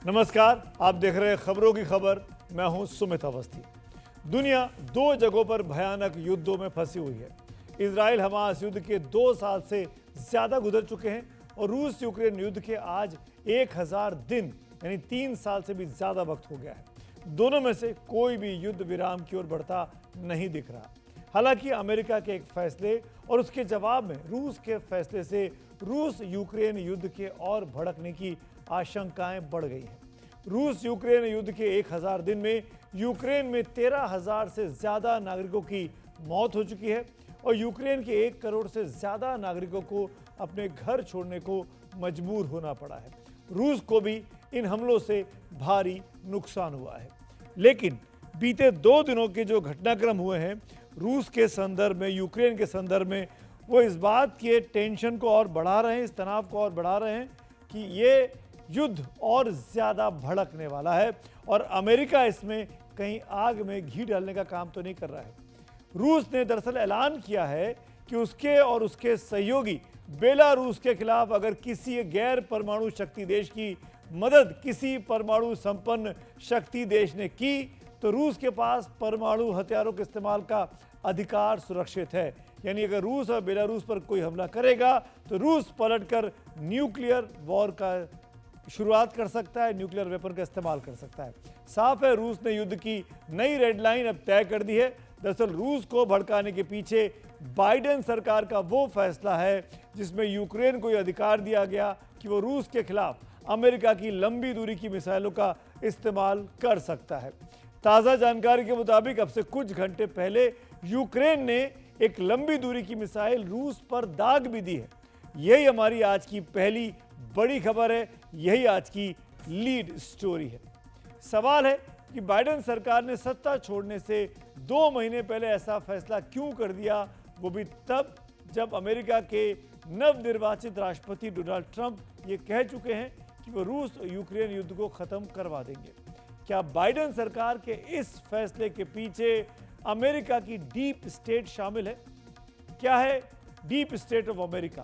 नमस्कार, आप देख रहे हैं खबरों की खबर। मैं हूं सुमित अवस्थी। दुनिया दो जगहों पर भयानक युद्धों में फंसी हुई है। इजराइल हमास युद्ध के 2 साल से ज्यादा गुजर चुके हैं और रूस यूक्रेन युद्ध के आज 1000 दिन यानी 3 साल से भी ज्यादा वक्त हो गया है। दोनों में से कोई भी युद्ध विराम की ओर बढ़ता नहीं दिख रहा। हालांकि अमेरिका के एक फैसले और उसके जवाब में रूस के फैसले से रूस यूक्रेन युद्ध के और भड़कने की आशंकाएं बढ़ गई हैं। रूस यूक्रेन युद्ध के 1000 दिन में यूक्रेन में 13,000 से ज्यादा नागरिकों की मौत हो चुकी है और यूक्रेन के 1 करोड़ से ज्यादा नागरिकों को अपने घर छोड़ने को मजबूर होना पड़ा है। रूस को भी इन हमलों से भारी नुकसान हुआ है। लेकिन बीते 2 दिनों के जो घटनाक्रम हुए हैं रूस के संदर्भ में, यूक्रेन के संदर्भ में, वो इस बात के टेंशन को और बढ़ा रहे हैं, इस तनाव को और बढ़ा रहे हैं कि ये युद्ध और ज़्यादा भड़कने वाला है और अमेरिका इसमें कहीं आग में घी डालने का काम तो नहीं कर रहा है। रूस ने दरअसल ऐलान किया है कि उसके और उसके सहयोगी बेलारूस के खिलाफ अगर किसी गैर परमाणु शक्ति देश की मदद किसी परमाणु संपन्न शक्ति देश ने की तो रूस के पास परमाणु हथियारों के इस्तेमाल का अधिकार सुरक्षित है। यानी अगर रूस और बेलारूस पर कोई हमला करेगा तो रूस पलटकर न्यूक्लियर वॉर का शुरुआत कर सकता है, न्यूक्लियर वेपन का इस्तेमाल कर सकता है। साफ है रूस ने युद्ध की नई रेड लाइन अब तय कर दी है। दरअसल रूस को भड़काने के पीछे बाइडेन सरकार का वो फैसला है जिसमें यूक्रेन को यह अधिकार दिया गया कि वो रूस के खिलाफ अमेरिका की लंबी दूरी की मिसाइलों का इस्तेमाल कर सकता है। ताज़ा जानकारी के मुताबिक अब से कुछ घंटे पहले यूक्रेन ने एक लंबी दूरी की मिसाइल रूस पर दाग भी दी है। यही हमारी आज की पहली बड़ी खबर है, यही आज की लीड स्टोरी है। सवाल है कि बाइडेन सरकार ने सत्ता छोड़ने से 2 महीने पहले ऐसा फैसला क्यों कर दिया, वो भी तब जब अमेरिका के नवनिर्वाचित राष्ट्रपति डोनाल्ड ट्रंप ये कह चुके हैं कि वो रूस और यूक्रेन युद्ध को खत्म करवा देंगे। क्या बाइडेन सरकार के इस फैसले के पीछे अमेरिका की डीप स्टेट शामिल है? क्या है डीप स्टेट ऑफ अमेरिका?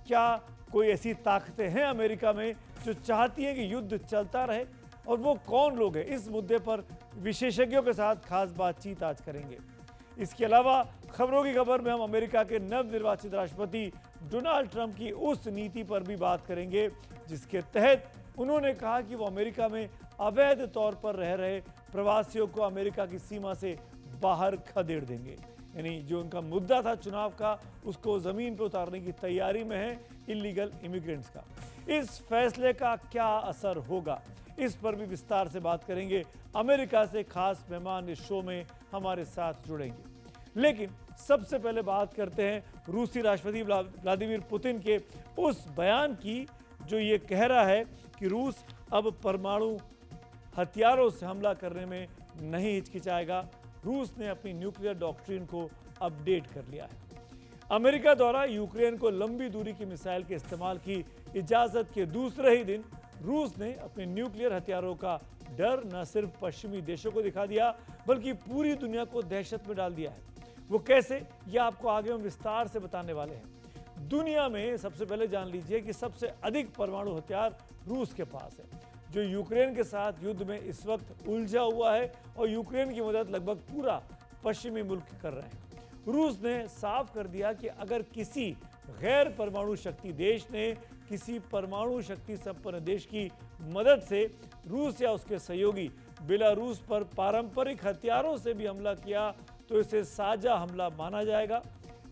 क्या कोई ऐसी ताकतें हैं अमेरिका में जो चाहती हैं कि युद्ध चलता रहे और वो कौन लोग हैं? इस मुद्दे पर विशेषज्ञों के साथ खास बातचीत आज करेंगे। इसके अलावा खबरों की खबर में हम अमेरिका के नवनिर्वाचित राष्ट्रपति डोनाल्ड ट्रंप की उस नीति पर भी बात करेंगे जिसके तहत उन्होंने कहा कि वो अमेरिका में अवैध तौर पर रह रहे प्रवासियों को अमेरिका की सीमा से बाहर खदेड़ देंगे। यानी जो उनका मुद्दा था चुनाव का, उसको जमीन पर उतारने की तैयारी में है इलीगल इमिग्रेंट्स का। इस फैसले का क्या असर होगा, इस पर भी विस्तार से बात करेंगे। अमेरिका से खास मेहमान इस शो में हमारे साथ जुड़ेंगे। लेकिन सबसे पहले बात करते हैं रूसी राष्ट्रपति व्लादिमीर पुतिन के उस बयान की जो ये कह रहा है कि रूस अब परमाणु हथियारों से हमला करने में नहीं हिचकिचाएगा। रूस ने अपनी न्यूक्लियर डॉक्ट्रिन को अपडेट कर लिया है। अमेरिका द्वारा यूक्रेन को लंबी दूरी की मिसाइल के इस्तेमाल की इजाजत के दूसरे ही दिन रूस ने अपने न्यूक्लियर हथियारों का डर न सिर्फ पश्चिमी देशों को दिखा दिया बल्कि पूरी दुनिया को दहशत में डाल दिया है। वो कैसे, यह आपको आगे हम विस्तार से बताने वाले हैं। दुनिया में सबसे पहले जान लीजिए कि सबसे अधिक परमाणु हथियार रूस के पास है, जो यूक्रेन के साथ युद्ध में इस वक्त उलझा हुआ है और यूक्रेन की मदद लगभग पूरा पश्चिमी मुल्क कर रहे हैं। रूस ने साफ कर दिया कि अगर किसी गैर परमाणु शक्ति देश ने किसी परमाणु शक्ति संपन्न देश की मदद से रूस या उसके सहयोगी बेलारूस पर पारंपरिक हथियारों से भी हमला किया तो इसे साझा हमला माना जाएगा।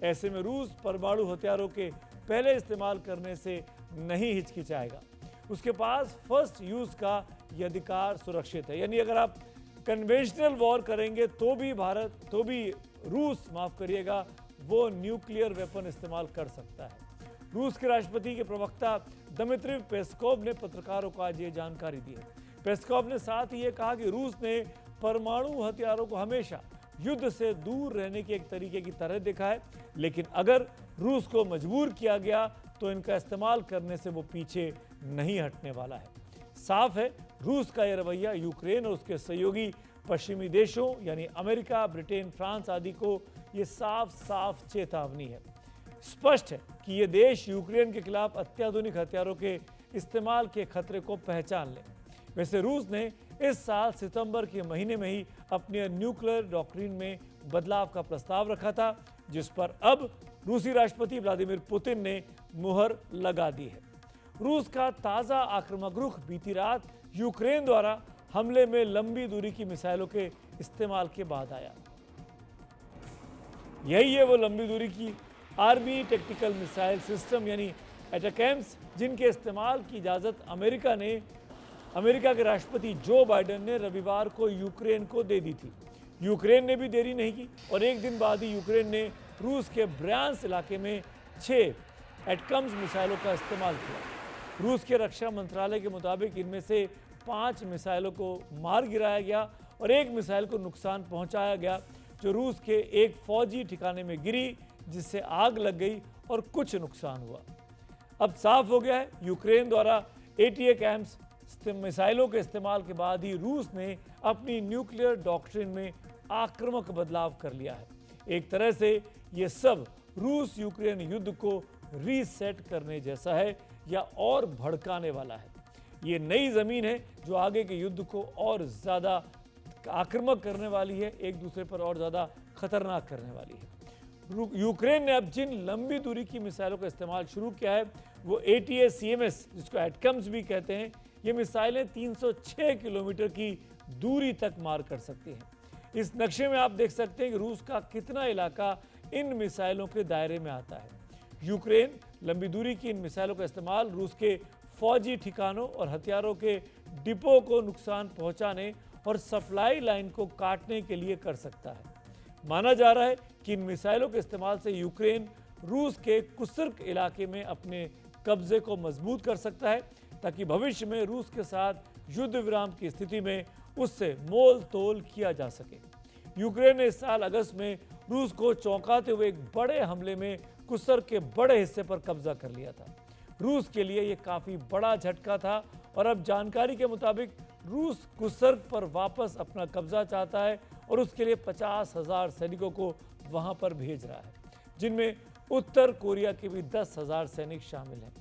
ऐसे में रूस परमाणु हथियारों के पहले इस्तेमाल करने से नहीं हिचकिचाएगा। उसके पास फर्स्ट यूज का यह अधिकार सुरक्षित है। यानी अगर आप कन्वेंशनल वॉर करेंगे तो भी रूस माफ करिएगा वो न्यूक्लियर वेपन इस्तेमाल कर सकता है। रूस के राष्ट्रपति के प्रवक्ता दमित्री पेस्कोव ने पत्रकारों को आज ये जानकारी दी है। पेस्कोव ने साथ ही ये कहा कि रूस ने परमाणु हथियारों को हमेशा युद्ध से दूर रहने के एक तरीके की तरह देखा है, लेकिन अगर रूस को मजबूर किया गया तो इनका इस्तेमाल करने से वो पीछे नहीं हटने वाला है। साफ है रूस का यह रवैया यूक्रेन और उसके सहयोगी पश्चिमी देशों यानी अमेरिका, ब्रिटेन, फ्रांस आदि को ये साफ चेतावनी है। स्पष्ट है कि ये देश यूक्रेन के खिलाफ अत्याधुनिक हथियारों के इस्तेमाल के खतरे को पहचान लें। वैसे रूस ने इस साल सितंबर के महीने में ही अपने न्यूक्लियर डॉक्ट्रिन में बदलाव का प्रस्ताव रखा था, जिस पर अब रूसी राष्ट्रपति व्लादिमीर पुतिन ने मुहर लगा दी है। रूस का ताज़ा आक्रामक रुख बीती रात यूक्रेन द्वारा हमले में लंबी दूरी की मिसाइलों के इस्तेमाल के बाद आया। यही है वो लंबी दूरी की आर्मी टेक्टिकल मिसाइल सिस्टम यानी एटैकम्स, जिनके इस्तेमाल की इजाज़त अमेरिका के राष्ट्रपति जो बाइडेन ने रविवार को यूक्रेन को दे दी थी। यूक्रेन ने भी देरी नहीं की और एक दिन बाद ही यूक्रेन ने रूस के ब्रयांस्क इलाके में 6 एटकम्स मिसाइलों का इस्तेमाल किया। रूस के रक्षा मंत्रालय के मुताबिक इनमें से 5 मिसाइलों को मार गिराया गया और 1 मिसाइल को नुकसान पहुंचाया गया, जो रूस के एक फौजी ठिकाने में गिरी, जिससे आग लग गई और कुछ नुकसान हुआ। अब साफ हो गया है, यूक्रेन द्वारा एटीएकैम्स मिसाइलों के इस्तेमाल के बाद ही रूस ने अपनी न्यूक्लियर डॉक्ट्रिन में आक्रामक बदलाव कर लिया है। एक तरह से ये सब रूस यूक्रेन युद्ध को रीसेट करने जैसा है या और भड़काने वाला है। ये नई जमीन है जो आगे के युद्ध को और ज़्यादा आक्रामक करने वाली है, एक दूसरे पर और ज़्यादा खतरनाक करने वाली है। यूक्रेन ने अब जिन लंबी दूरी की मिसाइलों का इस्तेमाल शुरू किया है वो ATACMS, जिसको एटकम्स भी कहते हैं, ये मिसाइलें 306 किलोमीटर की दूरी तक मार कर सकती हैं। इस नक्शे में आप देख सकते हैं कि रूस का कितना इलाका इन मिसाइलों के दायरे में आता है। यूक्रेन लंबी दूरी की इन मिसाइलों का इस्तेमाल रूस के फौजी ठिकानों और हथियारों के डिपो को नुकसान पहुंचाने और सप्लाई लाइन को काटने के लिए कर सकता है। माना जा रहा है कि इन मिसाइलों के इस्तेमाल से यूक्रेन रूस के कुर्स्क इलाके में अपने कब्जे को मजबूत कर सकता है, ताकि भविष्य में रूस के साथ युद्ध विराम की स्थिति में उससे मोल तोल किया जा सके। यूक्रेन ने इस साल अगस्त में रूस को चौंकाते हुए एक बड़े हमले में कुर्स्क के बड़े हिस्से पर कब्जा कर लिया था। रूस के लिए ये काफ़ी बड़ा झटका था और अब जानकारी के मुताबिक रूस कुर्स्क पर वापस अपना कब्जा चाहता है और उसके लिए 50,000 सैनिकों को वहां पर भेज रहा है, जिनमें उत्तर कोरिया के भी 10,000 सैनिक शामिल हैं।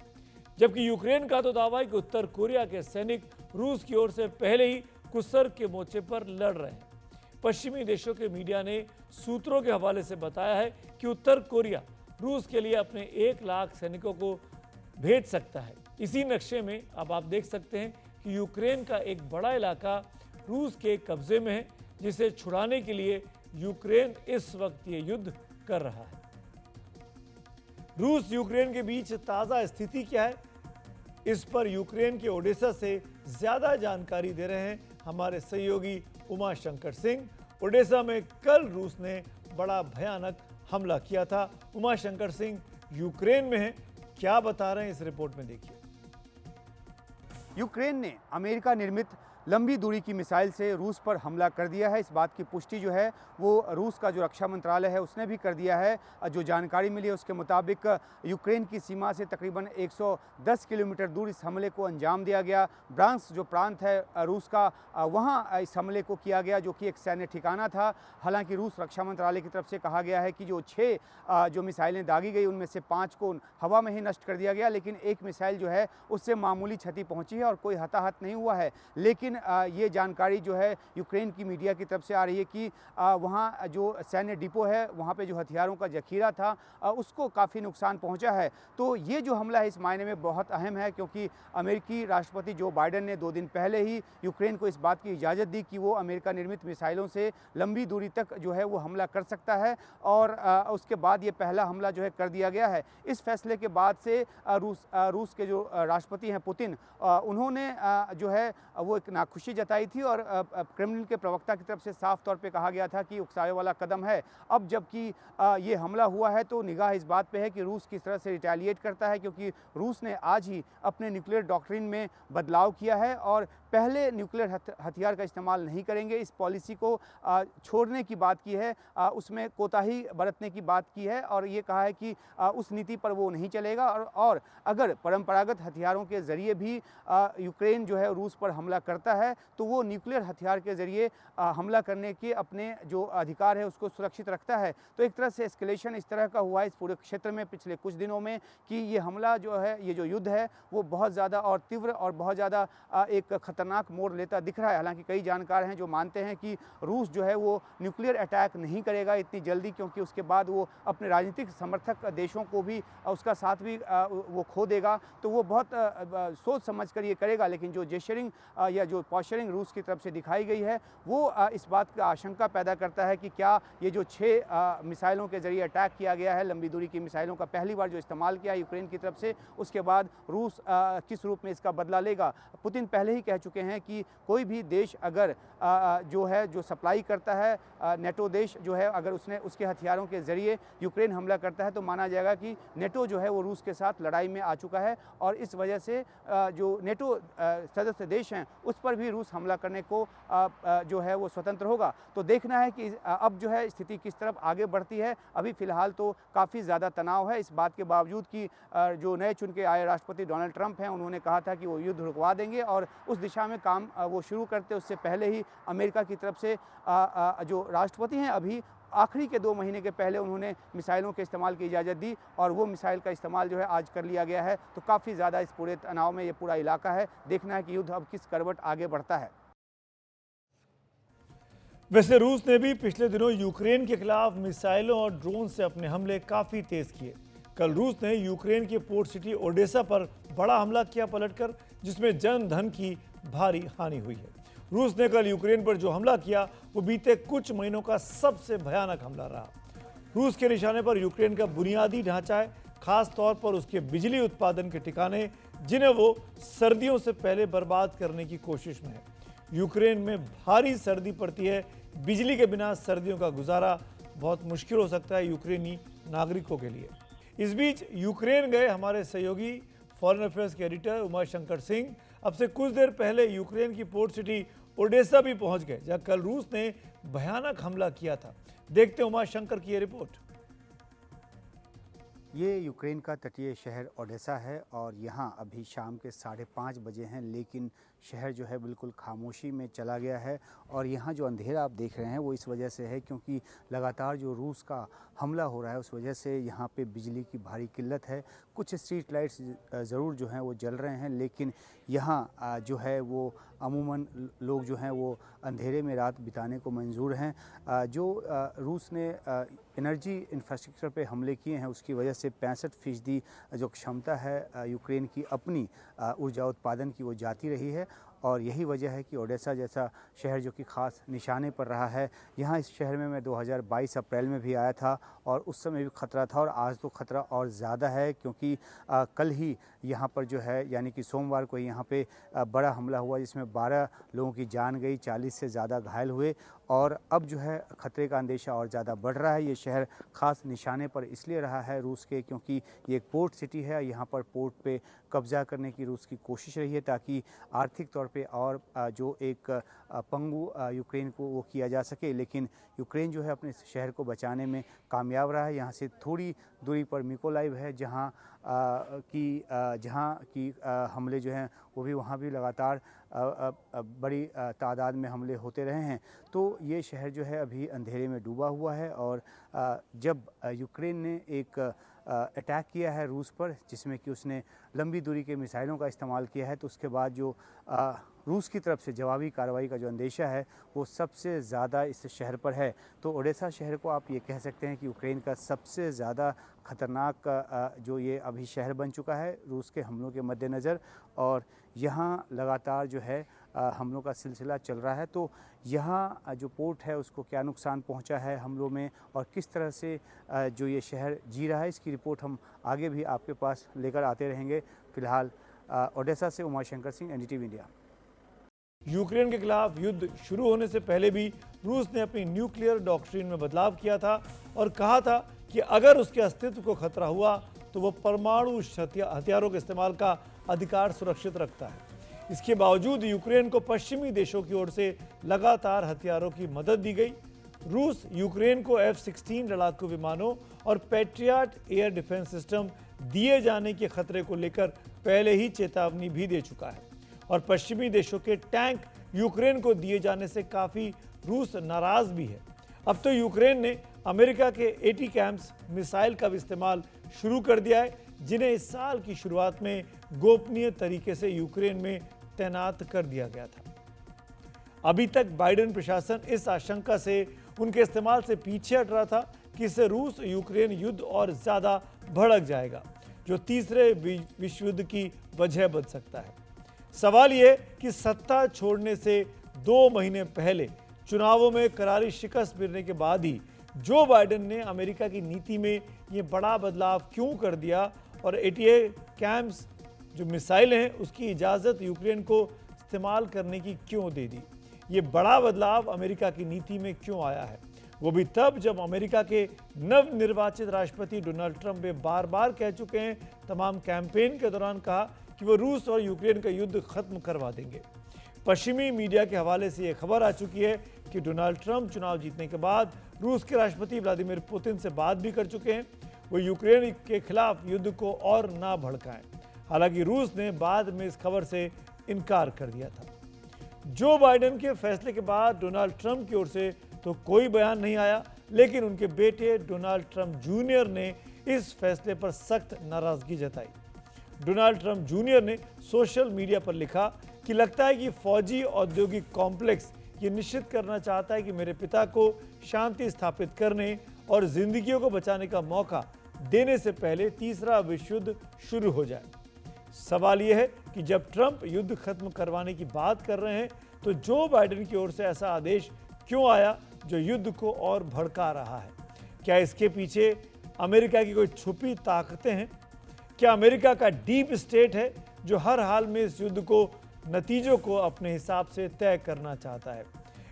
जबकि यूक्रेन का तो दावा है कि उत्तर कोरिया के सैनिक रूस की ओर से पहले ही कुर्स्क के मोर्चे पर लड़ रहे हैं। पश्चिमी देशों के मीडिया ने सूत्रों के हवाले से बताया है कि उत्तर कोरिया रूस के लिए अपने 1 लाख सैनिकों को भेज सकता है। इसी नक्शे में अब आप देख सकते हैं कि यूक्रेन का एक बड़ा इलाका रूस के कब्जे में है, जिसे छुड़ाने के लिए यूक्रेन इस वक्त ये युद्ध कर रहा है। रूस यूक्रेन के बीच ताज़ा स्थिति क्या है, इस पर यूक्रेन के ओडेसा से ज़्यादा जानकारी दे रहे हैं हमारे सहयोगी उमा शंकर सिंह। ओडेसा में कल रूस ने बड़ा भयानक हमला किया था। उमा शंकर सिंह यूक्रेन में हैं, क्या बता रहे हैं इस रिपोर्ट में, देखिए। यूक्रेन ने अमेरिका निर्मित लंबी दूरी की मिसाइल से रूस पर हमला कर दिया है। इस बात की पुष्टि जो है वो रूस का जो रक्षा मंत्रालय है उसने भी कर दिया है। जो जानकारी मिली है उसके मुताबिक यूक्रेन की सीमा से तकरीबन 110 किलोमीटर दूर इस हमले को अंजाम दिया गया। ब्रांस्क जो प्रांत है रूस का, वहाँ इस हमले को किया गया, जो कि एक सैन्य ठिकाना था। हालांकि रूस रक्षा मंत्रालय की तरफ से कहा गया है कि जो 6 जो मिसाइलें दागी गई उनमें से 5 को हवा में ही नष्ट कर दिया गया, लेकिन एक मिसाइल जो है उससे मामूली क्षति पहुँची है और कोई हताहत नहीं हुआ है। लेकिन ये जानकारी जो है यूक्रेन की मीडिया की तरफ से आ रही है कि वहाँ जो सैन्य डिपो है वहाँ पे जो हथियारों का जखीरा था उसको काफ़ी नुकसान पहुँचा है। तो ये जो हमला है इस मायने में बहुत अहम है, क्योंकि अमेरिकी राष्ट्रपति जो बाइडेन ने 2 दिन पहले ही यूक्रेन को इस बात की इजाज़त दी कि वो अमेरिका निर्मित मिसाइलों से लंबी दूरी तक जो है वो हमला कर सकता है, और उसके बाद ये पहला हमला जो है कर दिया गया है। इस फैसले के बाद से रूस के जो राष्ट्रपति हैं पुतिन, उन्होंने जो है वो एक नाखुशी जताई थी और क्रेमलिन के प्रवक्ता की तरफ से साफ तौर पे कहा गया था कि उकसावे वाला कदम है। अब जबकि ये हमला हुआ है तो निगाह इस बात पे है कि रूस किस तरह से रिटेलिएट करता है, क्योंकि रूस ने आज ही अपने न्यूक्लियर डॉक्ट्रिन में बदलाव किया है और पहले न्यूक्लियर हथियार का इस्तेमाल नहीं करेंगे, इस पॉलिसी को छोड़ने की बात की है, उसमें कोताही बरतने की बात की है और ये कहा है कि उस नीति पर वो नहीं चलेगा। और अगर परंपरागत हथियारों के ज़रिए भी यूक्रेन जो है रूस पर हमला करता है तो वो न्यूक्लियर हथियार के ज़रिए हमला करने के अपने जो अधिकार है उसको सुरक्षित रखता है। तो एक तरह से एस्केलेशन इस तरह का हुआ है इस पूरे क्षेत्र में पिछले कुछ दिनों में कि ये हमला जो है, ये जो युद्ध है वो बहुत ज़्यादा और तीव्र और बहुत ज़्यादा एक खतरनाक मोड़ लेता दिख रहा है। हालांकि कई जानकार हैं जो मानते हैं कि रूस जो है वो न्यूक्लियर अटैक नहीं करेगा इतनी जल्दी, क्योंकि उसके बाद वो अपने राजनीतिक समर्थक देशों को भी उसका साथ भी वो खो देगा, तो वो बहुत सोच समझ कर ये करेगा। लेकिन जो जेस्चरिंग या जो पॉस्चरिंग रूस की तरफ से दिखाई गई है वो इस बात का आशंका पैदा करता है कि क्या ये जो 6 मिसाइलों के जरिए अटैक किया गया है, लंबी दूरी की मिसाइलों का पहली बार जो इस्तेमाल किया है यूक्रेन की तरफ से, उसके बाद रूस किस रूप में इसका बदला लेगा। पुतिन पहले ही कह चुके हैं कि कोई भी देश अगर जो सप्लाई करता है, नेटो देश जो है, अगर उसके हथियारों के ज़रिए यूक्रेन हमला करता है तो माना जाएगा कि नेटो जो है वो रूस के साथ लड़ाई में आ चुका है, और इस वजह से जो नेटो सदस्य देश हैं उस पर भी रूस हमला करने को जो है वो स्वतंत्र होगा। तो देखना है कि अब जो है स्थिति किस तरफ आगे बढ़ती है। अभी फ़िलहाल तो काफ़ी ज़्यादा तनाव है, इस बात के बावजूद कि जो नए चुन के आए राष्ट्रपति डोनाल्ड ट्रंप हैं उन्होंने कहा था कि वो युद्ध रुकवा देंगे और उस दिशा में काम वो शुरू करते उससे पहले ही अमेरिका की तरफ से जो राष्ट्रपति हैं अभी आखिरी के 2 महीने के पहले उन्होंने मिसाइलों के इस्तेमाल की इजाज़त दी, और वो मिसाइल का इस्तेमाल जो है आज कर लिया गया है। तो काफ़ी ज़्यादा इस पूरे तनाव में ये पूरा इलाका है। देखना है कि युद्ध अब किस करवट आगे बढ़ता है। वैसे रूस ने भी पिछले दिनों यूक्रेन के खिलाफ मिसाइलों और ड्रोन से अपने हमले काफ़ी तेज़ किए। कल रूस ने यूक्रेन के पोर्ट सिटी ओडेसा पर बड़ा हमला किया पलटकर, जिसमें जन धन की भारी हानि हुई है। रूस ने कल यूक्रेन पर जो हमला किया वो बीते कुछ महीनों का सबसे भयानक हमला रहा। रूस के निशाने पर यूक्रेन का बुनियादी ढांचा है, खास तौर पर उसके बिजली उत्पादन के ठिकाने, जिन्हें वो सर्दियों से पहले बर्बाद करने की कोशिश में है। यूक्रेन में भारी सर्दी पड़ती है, बिजली के बिना सर्दियों का गुजारा बहुत मुश्किल हो सकता है यूक्रेनी नागरिकों के लिए। इस बीच यूक्रेन गए हमारे सहयोगी फॉरेन अफेयर्स के एडिटर उमाशंकर सिंह अब से कुछ देर पहले यूक्रेन की पोर्ट सिटी ओडेसा भी पहुंच गए, जहां कल रूस ने भयानक हमला किया था। देखते हैं उमाशंकर की ये रिपोर्ट। ये यूक्रेन का तटीय शहर ओडेसा है और यहाँ अभी शाम के 5:30 बजे हैं, लेकिन शहर जो है बिल्कुल खामोशी में चला गया है। और यहाँ जो अंधेरा आप देख रहे हैं वो इस वजह से है क्योंकि लगातार जो रूस का हमला हो रहा है उस वजह से यहाँ पे बिजली की भारी किल्लत है। कुछ स्ट्रीट लाइट्स ज़रूर जो हैं वो जल रहे हैं, लेकिन यहाँ जो है वो अमूमन लोग जो हैं वो अंधेरे में रात बिताने को मंजूर हैं। जो रूस ने एनर्जी इंफ्रास्ट्रक्चर पे हमले किए हैं उसकी वजह से 65% जो क्षमता है यूक्रेन की अपनी ऊर्जा उत्पादन की वो जाती रही है। और यही वजह है कि ओडेसा जैसा शहर जो कि ख़ास निशाने पर रहा है, यहाँ इस शहर में मैं 2022 अप्रैल में भी आया था और उस समय भी ख़तरा था, और आज तो ख़तरा और ज़्यादा है क्योंकि कल ही यहाँ पर जो है यानी कि सोमवार को यहाँ पे बड़ा हमला हुआ जिसमें 12 लोगों की जान गई, 40 से ज़्यादा घायल हुए। और अब जो है ख़तरे का अंदेशा और ज़्यादा बढ़ रहा है। ये शहर ख़ास निशाने पर इसलिए रहा है रूस के क्योंकि ये एक पोर्ट सिटी है, यहाँ पर पोर्ट पे कब्ज़ा करने की रूस की कोशिश रही है ताकि आर्थिक तौर पे और जो एक पंगु यूक्रेन को वो किया जा सके। लेकिन यूक्रेन जो है अपने शहर को बचाने में कामयाब रहा है। यहाँ से थोड़ी दूरी पर मिकोलाइव है जहाँ की हमले जो हैं वो भी वहाँ भी लगातार बड़ी तादाद में हमले होते रहे हैं। तो ये शहर जो है अभी अंधेरे में डूबा हुआ है। और जब यूक्रेन ने एक अटैक किया है रूस पर जिसमें कि उसने लंबी दूरी के मिसाइलों का इस्तेमाल किया है, तो उसके बाद जो रूस की तरफ से जवाबी कार्रवाई का जो अंदेशा है वो सबसे ज़्यादा इस शहर पर है। तो ओडेसा शहर को आप ये कह सकते हैं कि यूक्रेन का सबसे ज़्यादा ख़तरनाक जो ये अभी शहर बन चुका है रूस के हमलों के मद्देनज़र। और यहाँ लगातार जो है हमलों का सिलसिला चल रहा है। तो यहाँ जो पोर्ट है उसको क्या नुकसान पहुँचा है हमलों में और किस तरह से जो ये शहर जी रहा है, इसकी रिपोर्ट हम आगे भी आपके पास लेकर आते रहेंगे। फ़िलहाल ओडेसा से Umashankar Singh, NDTV India. Ukraine के खिलाफ युद्ध शुरू होने से पहले भी रूस ने अपनी न्यूक्लियर डॉक्ट्रिन में बदलाव किया था और कहा था कि अगर उसके अस्तित्व को खतरा हुआ तो वह परमाणु हथियारों के इस्तेमाल का अधिकार सुरक्षित रखता है। इसके बावजूद यूक्रेन को पश्चिमी देशों की ओर से लगातार हथियारों की मदद दी गई। रूस यूक्रेन को F-16 लड़ाकू विमानों और पैट्रियट एयर डिफेंस सिस्टम दिए जाने के खतरे को लेकर पहले ही चेतावनी भी दे चुका है और पश्चिमी देशों के टैंक यूक्रेन को दिए जाने से काफ़ी रूस नाराज भी है। अब तो यूक्रेन ने अमेरिका के ATACMS मिसाइल का भी इस्तेमाल शुरू कर दिया है, जिन्हें इस साल की शुरुआत में गोपनीय तरीके से यूक्रेन में तैनात कर दिया गया था। अभी तक बाइडेन प्रशासन इस आशंका से उनके इस्तेमाल से पीछे हट रहा था कि इससे रूस यूक्रेन युद्ध और ज्यादा भड़क जाएगा, जो तीसरे विश्व युद्ध की वजह बन सकता है। सवाल यह कि सत्ता छोड़ने से 2 महीने पहले चुनावों में करारी शिकस्त मिलने के बाद ही जो बाइडेन ने अमेरिका की नीति में ये बड़ा बदलाव क्यों कर दिया और ATACMS जो मिसाइल हैं उसकी इजाज़त यूक्रेन को इस्तेमाल करने की क्यों दे दी। ये बड़ा बदलाव अमेरिका की नीति में क्यों आया है, वो भी तब जब अमेरिका के नवनिर्वाचित राष्ट्रपति डोनाल्ड ट्रंप ने बार बार कह चुके हैं, तमाम कैंपेन के दौरान कहा कि वो रूस और यूक्रेन का युद्ध खत्म करवा देंगे। पश्चिमी मीडिया के हवाले से यह खबर आ चुकी है कि डोनाल्ड ट्रंप चुनाव जीतने के बाद रूस के राष्ट्रपति व्लादिमीर पुतिन से बात भी कर चुके हैं, वो यूक्रेन के खिलाफ युद्ध को और ना भड़काएं। हालांकि रूस ने बाद में इस खबर से इनकार कर दिया था। जो बाइडेन के फैसले के बाद डोनाल्ड ट्रंप की ओर से तो कोई बयान नहीं आया, लेकिन उनके बेटे डोनाल्ड ट्रंप जूनियर ने इस फैसले पर सख्त नाराजगी जताई। डोनाल्ड ट्रंप जूनियर ने सोशल मीडिया पर लिखा कि लगता है कि फौजी औद्योगिक कॉम्प्लेक्स ये निश्चित करना चाहता है कि मेरे पिता को शांति स्थापित करने और जिंदगियों को बचाने का मौका देने से पहले तीसरा विश्व युद्ध शुरू हो जाए। सवाल यह है कि जब ट्रंप युद्ध खत्म करवाने की बात कर रहे हैं तो जो बाइडेन की ओर से ऐसा आदेश क्यों आया जो युद्ध को और भड़का रहा है? क्या इसके पीछे अमेरिका की कोई छुपी ताकतें हैं? क्या अमेरिका का डीप स्टेट है जो हर हाल में इस युद्ध को नतीजों को अपने हिसाब से तय करना चाहता है?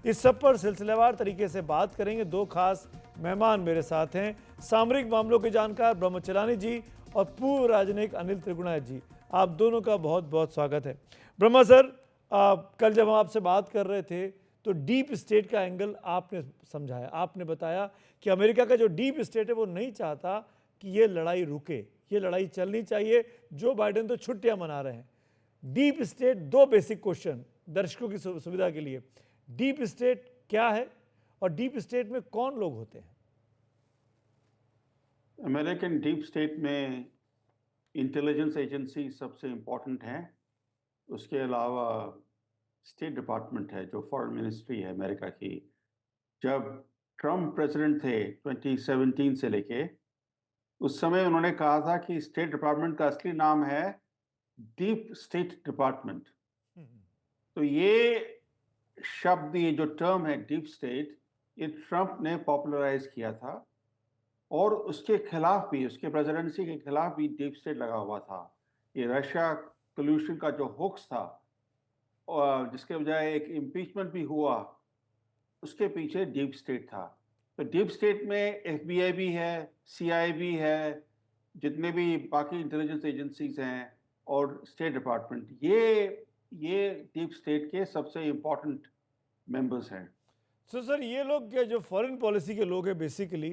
इस सब पर सिलसिलेवार तरीके से बात करेंगे। 2 खास मेहमान मेरे साथ हैं, सामरिक मामलों के जानकार ब्रह्मचलानी जी और पूर्व राजनयिक अनिल त्रिगुणायत जी। आप दोनों का बहुत बहुत स्वागत है। ब्रह्मा सर, कल जब हम आपसे बात कर रहे थे तो डीप स्टेट का एंगल आपने समझाया, आपने बताया कि अमेरिका का जो डीप स्टेट है वो नहीं चाहता कि ये लड़ाई रुके, ये लड़ाई चलनी चाहिए। जो बाइडेन तो छुट्टियां मना रहे हैं। डीप स्टेट, 2 बेसिक क्वेश्चन दर्शकों की सुविधा के लिए। डीप स्टेट क्या है और डीप स्टेट में कौन लोग होते हैं? अमेरिकन डीप स्टेट में इंटेलिजेंस एजेंसी सबसे इम्पोर्टेंट है। उसके अलावा स्टेट डिपार्टमेंट है जो फॉरेन मिनिस्ट्री है अमेरिका की। जब ट्रम्प प्रेसिडेंट थे 2017 से लेके, उस समय उन्होंने कहा था कि स्टेट डिपार्टमेंट का असली नाम है डीप स्टेट डिपार्टमेंट। तो ये शब्द, ये जो टर्म है डीप स्टेट, ये ट्रम्प ने पॉपुलराइज किया था और उसके खिलाफ भी, उसके प्रेसिडेंसी के खिलाफ भी डीप स्टेट लगा हुआ था। ये रशिया कल्यूशन का जो होक्स था और जिसके बजाय एक इम्पीचमेंट भी हुआ, उसके पीछे डीप स्टेट था। तो डीप स्टेट में FBI भी है, CIA भी है, जितने भी बाकी इंटेलिजेंस एजेंसीज हैं और स्टेट डिपार्टमेंट, ये डीप स्टेट के सबसे इम्पोर्टेंट मेंबर्स हैं। सर, ये लोग क्या जो फॉरेन पॉलिसी के लोग हैं बेसिकली,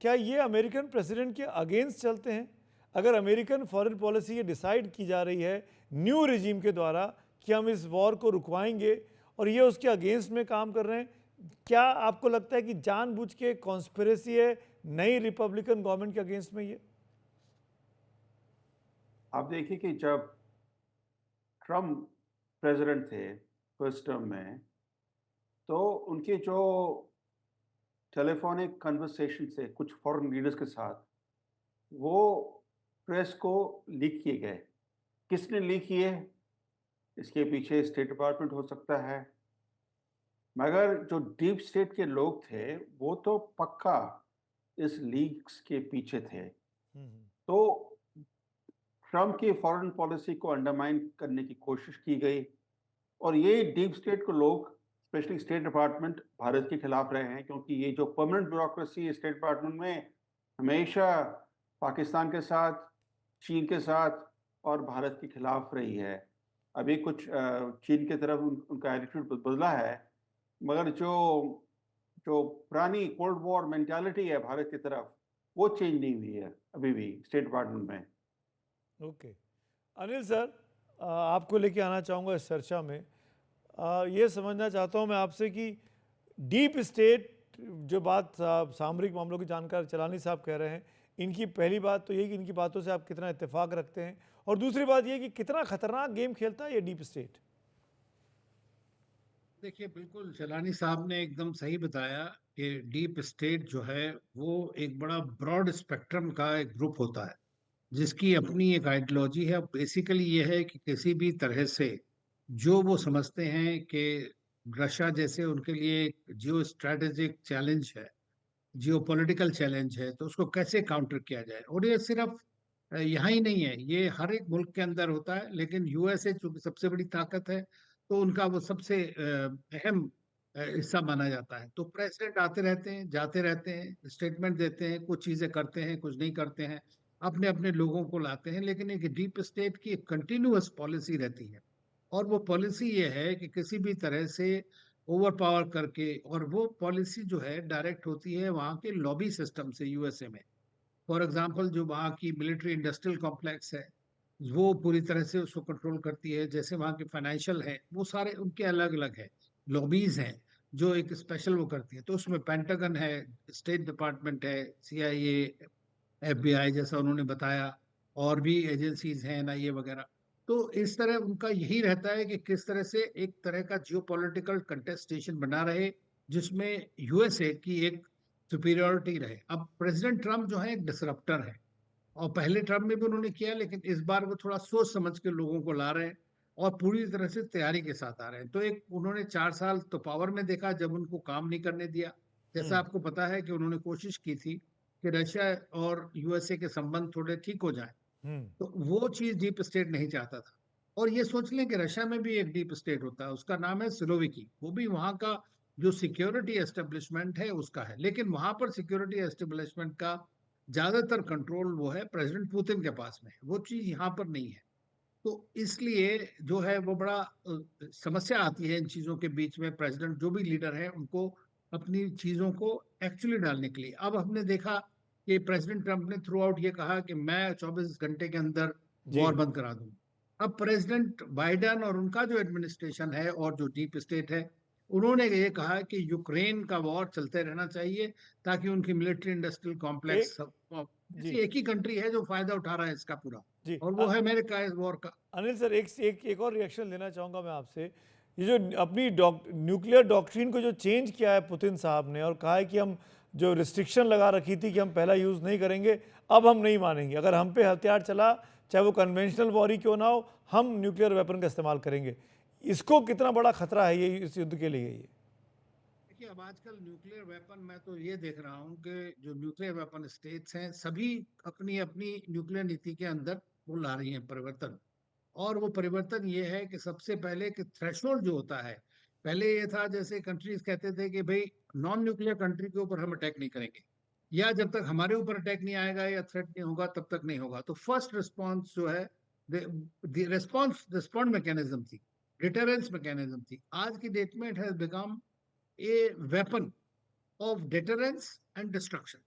क्या ये अमेरिकन प्रेसिडेंट के अगेंस्ट चलते हैं? अगर अमेरिकन फॉरेन पॉलिसी ये डिसाइड की जा रही है न्यू रिजीम के द्वारा कि हम इस वॉर को रुकवाएंगे और ये उसके अगेंस्ट में काम कर रहे हैं, क्या आपको लगता है कि जानबूझ के कॉन्स्पिरेसी है नई रिपब्लिकन गवर्नमेंट के अगेंस्ट में? ये आप देखिए कि जब ट्रम्प प्रेसिडेंट थे फर्स्ट टर्म में, तो उनके जो टेलीफोनिक कन्वर्सेशन थे कुछ फॉरेन लीडर्स के साथ, वो प्रेस को लीक किए गए। किसने लीक किए? इसके पीछे स्टेट डिपार्टमेंट हो सकता है, मगर जो डीप स्टेट के लोग थे वो तो पक्का इस लीक्स के पीछे थे। तो ट्रम्प की फॉरेन पॉलिसी को अंडरमाइन करने की कोशिश की गई और ये डीप स्टेट को लोग, स्पेशली स्टेट डिपार्टमेंट, भारत के खिलाफ रहे हैं, क्योंकि ये जो परमानेंट ब्यूरोक्रेसी है स्टेट डिपार्टमेंट में, हमेशा पाकिस्तान के साथ, चीन के साथ और भारत के खिलाफ रही है। अभी कुछ चीन की तरफ उनका एटीट्यूड बदला है, मगर जो पुरानी कोल्ड वॉर मेंटालिटी है भारत की तरफ, वो चेंज नहीं हुई है अभी भी स्टेट डिपार्टमेंट में। ओके अनिल सर, आपको लेके आना चाहूँगा इस चर्चा में। ये समझना चाहता हूँ मैं आपसे कि डीप स्टेट जो बात सामरिक मामलों की जानकार चलानी साहब कह रहे हैं, इनकी पहली बात तो ये कि इनकी बातों से आप कितना इत्तेफाक रखते हैं, और दूसरी बात ये कि कितना खतरनाक गेम खेलता है ये डीप स्टेट। देखिए, बिल्कुल शलानी साहब ने एकदम सही बताया कि डीप स्टेट जो है वो एक बड़ा ब्रॉड स्पेक्ट्रम का एक ग्रुप होता है जिसकी अपनी एक आइडियोलॉजी है। बेसिकली ये है कि किसी भी तरह से जो वो समझते हैं कि रशिया जैसे उनके लिए एक जियो स्ट्रेटेजिक चैलेंज है, जियोपॉलिटिकल चैलेंज है, तो उसको कैसे काउंटर किया जाए। और ये सिर्फ यहाँ ही नहीं है, ये हर एक मुल्क के अंदर होता है, लेकिन यूएसए चूंकि सबसे बड़ी ताकत है तो उनका वो सबसे अहम हिस्सा माना जाता है। तो प्रेसिडेंट आते रहते हैं, जाते रहते हैं, स्टेटमेंट देते हैं, कुछ चीजें करते हैं, कुछ नहीं करते हैं, अपने अपने लोगों को लाते हैं, लेकिन एक डीप स्टेट की एक कंटिन्यूअस पॉलिसी रहती है। और वो पॉलिसी ये है कि किसी भी तरह से ओवर पावर करके, और वो पॉलिसी जो है डायरेक्ट होती है वहाँ के लॉबी सिस्टम से यूएसए में। फॉर एग्जांपल जो वहाँ की मिलिट्री इंडस्ट्रियल कॉम्प्लेक्स है वो पूरी तरह से उसको कंट्रोल करती है। जैसे वहाँ के फाइनेंशियल है वो सारे उनके अलग अलग है, लॉबीज हैं जो एक स्पेशल वो करती है। तो उसमें पेंटागन है, स्टेट डिपार्टमेंट है, सीआईए, एफबीआई जैसा उन्होंने बताया, और भी एजेंसीज हैं, एनआईए वगैरह। तो इस तरह उनका यही रहता है कि किस तरह से एक तरह का जियोपॉलिटिकल कंटेस्टेशन बना रहे जिसमें यूएसए की एक सुपीरियोरिटी रहे। अब प्रेसिडेंट ट्रम्प जो है एक डिसरप्टर है, और पहले टर्म में भी उन्होंने किया, लेकिन इस बार वो थोड़ा सोच समझ के लोगों को ला रहे हैं और पूरी तरह से तैयारी के साथ आ रहे हैं। तो एक उन्होंने 4 साल तो पावर में देखा जब उनको काम नहीं करने दिया। जैसा आपको पता है कि उन्होंने कोशिश की थी कि रशिया और यूएसए के संबंध थोड़े ठीक हो जाएं, तो वो चीज डीप स्टेट नहीं चाहता था। और ये सोच लें कि रशिया में भी एक डीप स्टेट होता है, उसका नाम है सिलोविकी। वो भी वहाँ का जो सिक्योरिटी एस्टेब्लिशमेंट है उसका है, लेकिन वहां पर सिक्योरिटी एस्टेब्लिशमेंट का ज्यादातर कंट्रोल वो है प्रेसिडेंट पुतिन के पास में, वो चीज यहाँ पर नहीं है। तो इसलिए जो है वो बड़ा समस्या आती है इन चीजों के बीच में। प्रेसिडेंट जो भी लीडर है उनको अपनी चीजों को एक्चुअली डालने के लिए। अब हमने देखा कि प्रेसिडेंट ट्रम्प ने थ्रू आउट ये कहा कि मैं 24 घंटे के अंदर जी। वॉर बंद करा दूंगा। अब प्रेसिडेंट बाइडेन और उनका जो एडमिनिस्ट्रेशन है और जो डीप स्टेट है, उन्होंने ये कहा कि यूक्रेन का वॉर चलते रहना चाहिए ताकि उनकी मिलिट्री इंडस्ट्रियल कॉम्प्लेक्स, एक जी। ऐसी एक ही कंट्री है जो फायदा उठा रहा है इसका पूरा, जी। और वो है अमेरिका इस वॉर का। अनिल सर, एक और रिएक्शन लेना चाहूँगा मैं आपसे। ये जो अपनी न्यूक्लियर डॉक्ट्रिन को जो चेंज किया है पुतिन साहब ने, और कहा है कि हम जो रिस्ट्रिक्शन लगा रखी थी कि हम पहला यूज़ नहीं करेंगे, अब हम नहीं मानेंगे, अगर हम पे हथियार चला चाहे वो कन्वेंशनल वॉर ही क्यों ना हो, हम न्यूक्लियर वेपन का इस्तेमाल करेंगे। इसको कितना बड़ा खतरा है ये इस युद्ध के लिए ये? देखिए, अब आजकल न्यूक्लियर वेपन, मैं तो ये देख रहा हूँ कि जो न्यूक्लियर वेपन स्टेट्स हैं सभी अपनी अपनी न्यूक्लियर नीति के अंदर वो ला रही हैं परिवर्तन। और वो परिवर्तन ये है कि सबसे पहले कि थ्रेशोल्ड जो होता है, पहले ये था जैसे कंट्रीज कहते थे कि भाई नॉन न्यूक्लियर कंट्री के ऊपर हम अटैक नहीं करेंगे, या जब तक हमारे ऊपर अटैक नहीं आएगा या थ्रेट नहीं होगा तब तक नहीं होगा। तो फर्स्ट रिस्पॉन्स जो है, रिस्पॉन्ड मैकेनिज्म थी, डिटरेंस मैकेनिज्म थी। आज की डेट में it has become a weapon of deterrence and destruction.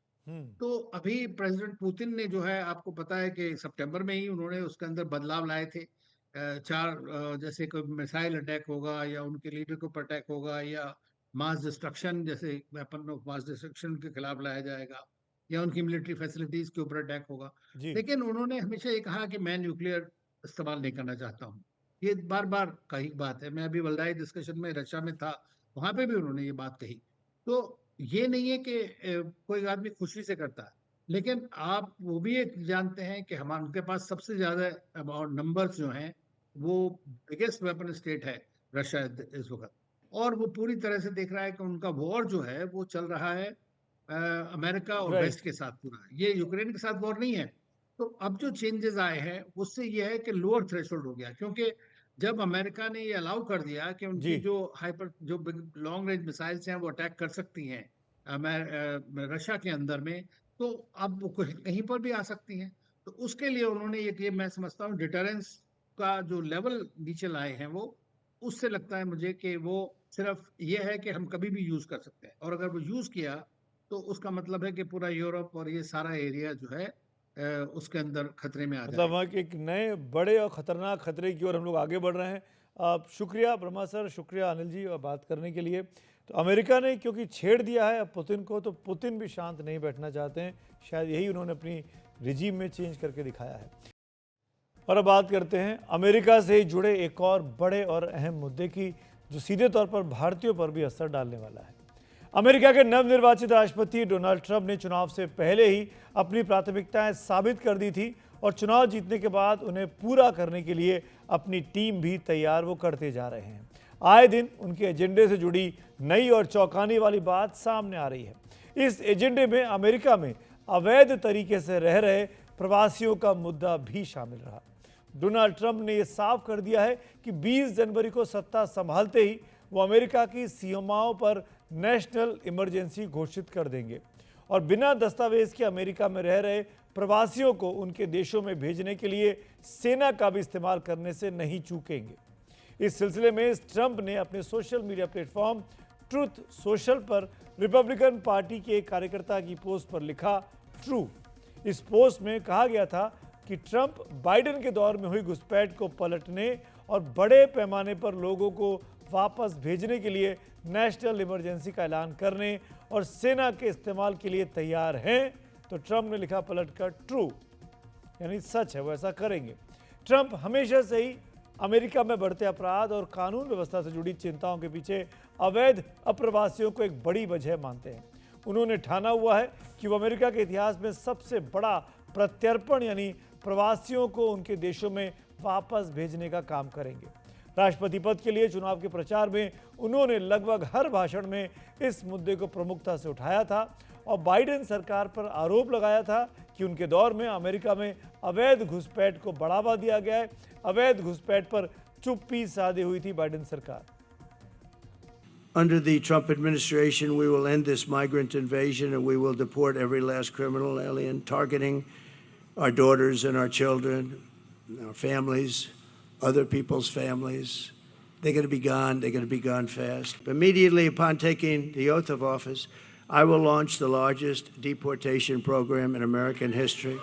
तो अभी प्रेसिडेंट पुतिन ने जो है, आपको पता है कि सितंबर में ही उन्होंने उसके अंदर बदलाव लाए थे। जैसे कोई मिसाइल अटैक होगा या उनके लीडर के ऊपर अटैक होगा या मास डिस्ट्रक्शन, जैसे वेपन ऑफ मास डिस्ट्रक्शन के खिलाफ लाया जाएगा, या उनकी मिलिट्री फैसिलिटीज के ऊपर अटैक होगा। जी। लेकिन उन्होंने हमेशा ये कहा कि मैं न्यूक्लियर इस्तेमाल नहीं करना चाहता हूँ। ये बार बार कही बात है। मैं अभी वल्दाई डिस्कशन में रशिया में था, वहां पे भी उन्होंने ये बात कही। तो ये नहीं है कि कोई आदमी खुशी से करता है, लेकिन आप वो भी एक जानते हैं कि हमारे उनके पास सबसे ज्यादा और नंबर्स जो हैं, वो बिगेस्ट वेपन स्टेट है रशिया इस वक्त। और वो पूरी तरह से देख रहा है कि उनका वॉर जो है वो चल रहा है अमेरिका और वेस्ट राइट। के साथ पूरा, ये यूक्रेन के साथ वॉर नहीं है। तो अब जो चेंजेस आए हैं उससे ये है कि लोअर थ्रेशोल्ड हो गया, क्योंकि जब अमेरिका ने ये अलाउ कर दिया कि जी। उनकी जो लॉन्ग रेंज मिसाइल्स हैं वो अटैक कर सकती हैं रशिया के अंदर में, तो अब वो कहीं पर भी आ सकती हैं। तो उसके लिए उन्होंने ये मैं समझता हूँ डिटरेंस का जो लेवल नीचे लाए हैं वो, उससे लगता है मुझे कि वो सिर्फ ये है कि हम कभी भी यूज कर सकते हैं, और अगर वो यूज किया तो उसका मतलब है कि पूरा यूरोप और ये सारा एरिया जो है उसके अंदर खतरे में आ मतलब जाएगा। वहाँ के एक नए बड़े और ख़तरनाक खतरे की ओर हम लोग आगे बढ़ रहे हैं। आप शुक्रिया ब्रह्मा सर, शुक्रिया अनिल जी बात करने के लिए। तो अमेरिका ने क्योंकि छेड़ दिया है पुतिन को, तो पुतिन भी शांत नहीं बैठना चाहते हैं। शायद यही उन्होंने अपनी रिजीम में चेंज करके दिखाया है। और अब बात करते हैं अमेरिका से जुड़े एक और बड़े और अहम मुद्दे की, जो सीधे तौर पर भारतीयों पर भी असर डालने वाला है। अमेरिका के नवनिर्वाचित राष्ट्रपति डोनाल्ड ट्रंप ने चुनाव से पहले ही अपनी प्राथमिकताएं साबित कर दी थी और चुनाव जीतने के बाद उन्हें पूरा करने के लिए अपनी टीम भी तैयार वो करते जा रहे हैं। आए दिन उनके एजेंडे से जुड़ी नई और चौंकाने वाली बात सामने आ रही है। इस एजेंडे में अमेरिका में अवैध तरीके से रह रहे प्रवासियों का मुद्दा भी शामिल रहा। डोनाल्ड ट्रंप ने यह साफ कर दिया है कि 20 जनवरी को सत्ता संभालते ही वो अमेरिका की सीमाओं पर नेशनल इमरजेंसी घोषित कर देंगे और बिना दस्तावेज के अमेरिका में रह रहे प्रवासियों को उनके देशों में भेजने के लिए सेना का भी इस्तेमाल करने से नहीं चूकेंगे। इस सिलसिले में ट्रंप ने अपने social media platform truth social पर रिपब्लिकन पार्टी के एक कार्यकर्ता की पोस्ट पर लिखा ट्रू। इस पोस्ट में कहा गया था कि ट्रंप बाइडेन के दौर में हुई घुसपैठ को पलटने और बड़े पैमाने पर लोगों को वापस भेजने के लिए नेशनल इमरजेंसी का ऐलान करने और सेना के इस्तेमाल के लिए तैयार हैं। तो ट्रंप ने लिखा पलटकर ट्रू, यानी सच है, वो ऐसा करेंगे। ट्रंप हमेशा से ही अमेरिका में बढ़ते अपराध और कानून व्यवस्था से जुड़ी चिंताओं के पीछे अवैध अप्रवासियों को एक बड़ी वजह मानते हैं। उन्होंने ठाना हुआ है कि वो अमेरिका के इतिहास में सबसे बड़ा प्रत्यर्पण यानी प्रवासियों को उनके देशों में वापस भेजने का काम करेंगे। राष्ट्रपति पद के लिए चुनाव के प्रचार में उन्होंने लगभग हर भाषण में इस मुद्दे को प्रमुखता से उठाया था और बाइडेन सरकार पर आरोप लगाया था कि उनके दौर में अमेरिका में अवैध घुसपैठ को बढ़ावा दिया गया है। अवैध घुसपैठ पर चुप्पी साधे हुई थी बाइडेन सरकार। Under the Trump administration, we will end this migrant invasion and we will deport every last criminal alien targeting our daughters and our children, our families, other people's families. They're going to be gone. They're going to be gone fast. Immediately upon taking the oath of office, I will launch the largest deportation program in American history.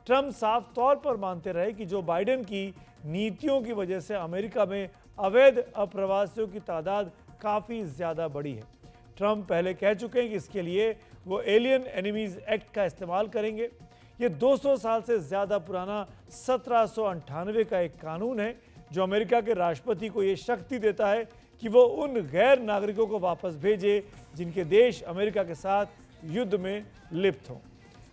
Trump साफ तौर पर मानते रहे कि Joe Biden की नीतियों की वजह से अमेरिका में अवैध अप्रवासियों की तादाद काफ़ी ज़्यादा बढ़ी है। ट्रंप पहले कह चुके हैं कि इसके लिए वो एलियन एनिमीज एक्ट का इस्तेमाल करेंगे। ये 200 साल से ज़्यादा पुराना 1798 का एक कानून है जो अमेरिका के राष्ट्रपति को ये शक्ति देता है कि वो उन गैर नागरिकों को वापस भेजे जिनके देश अमेरिका के साथ युद्ध में लिप्त हों।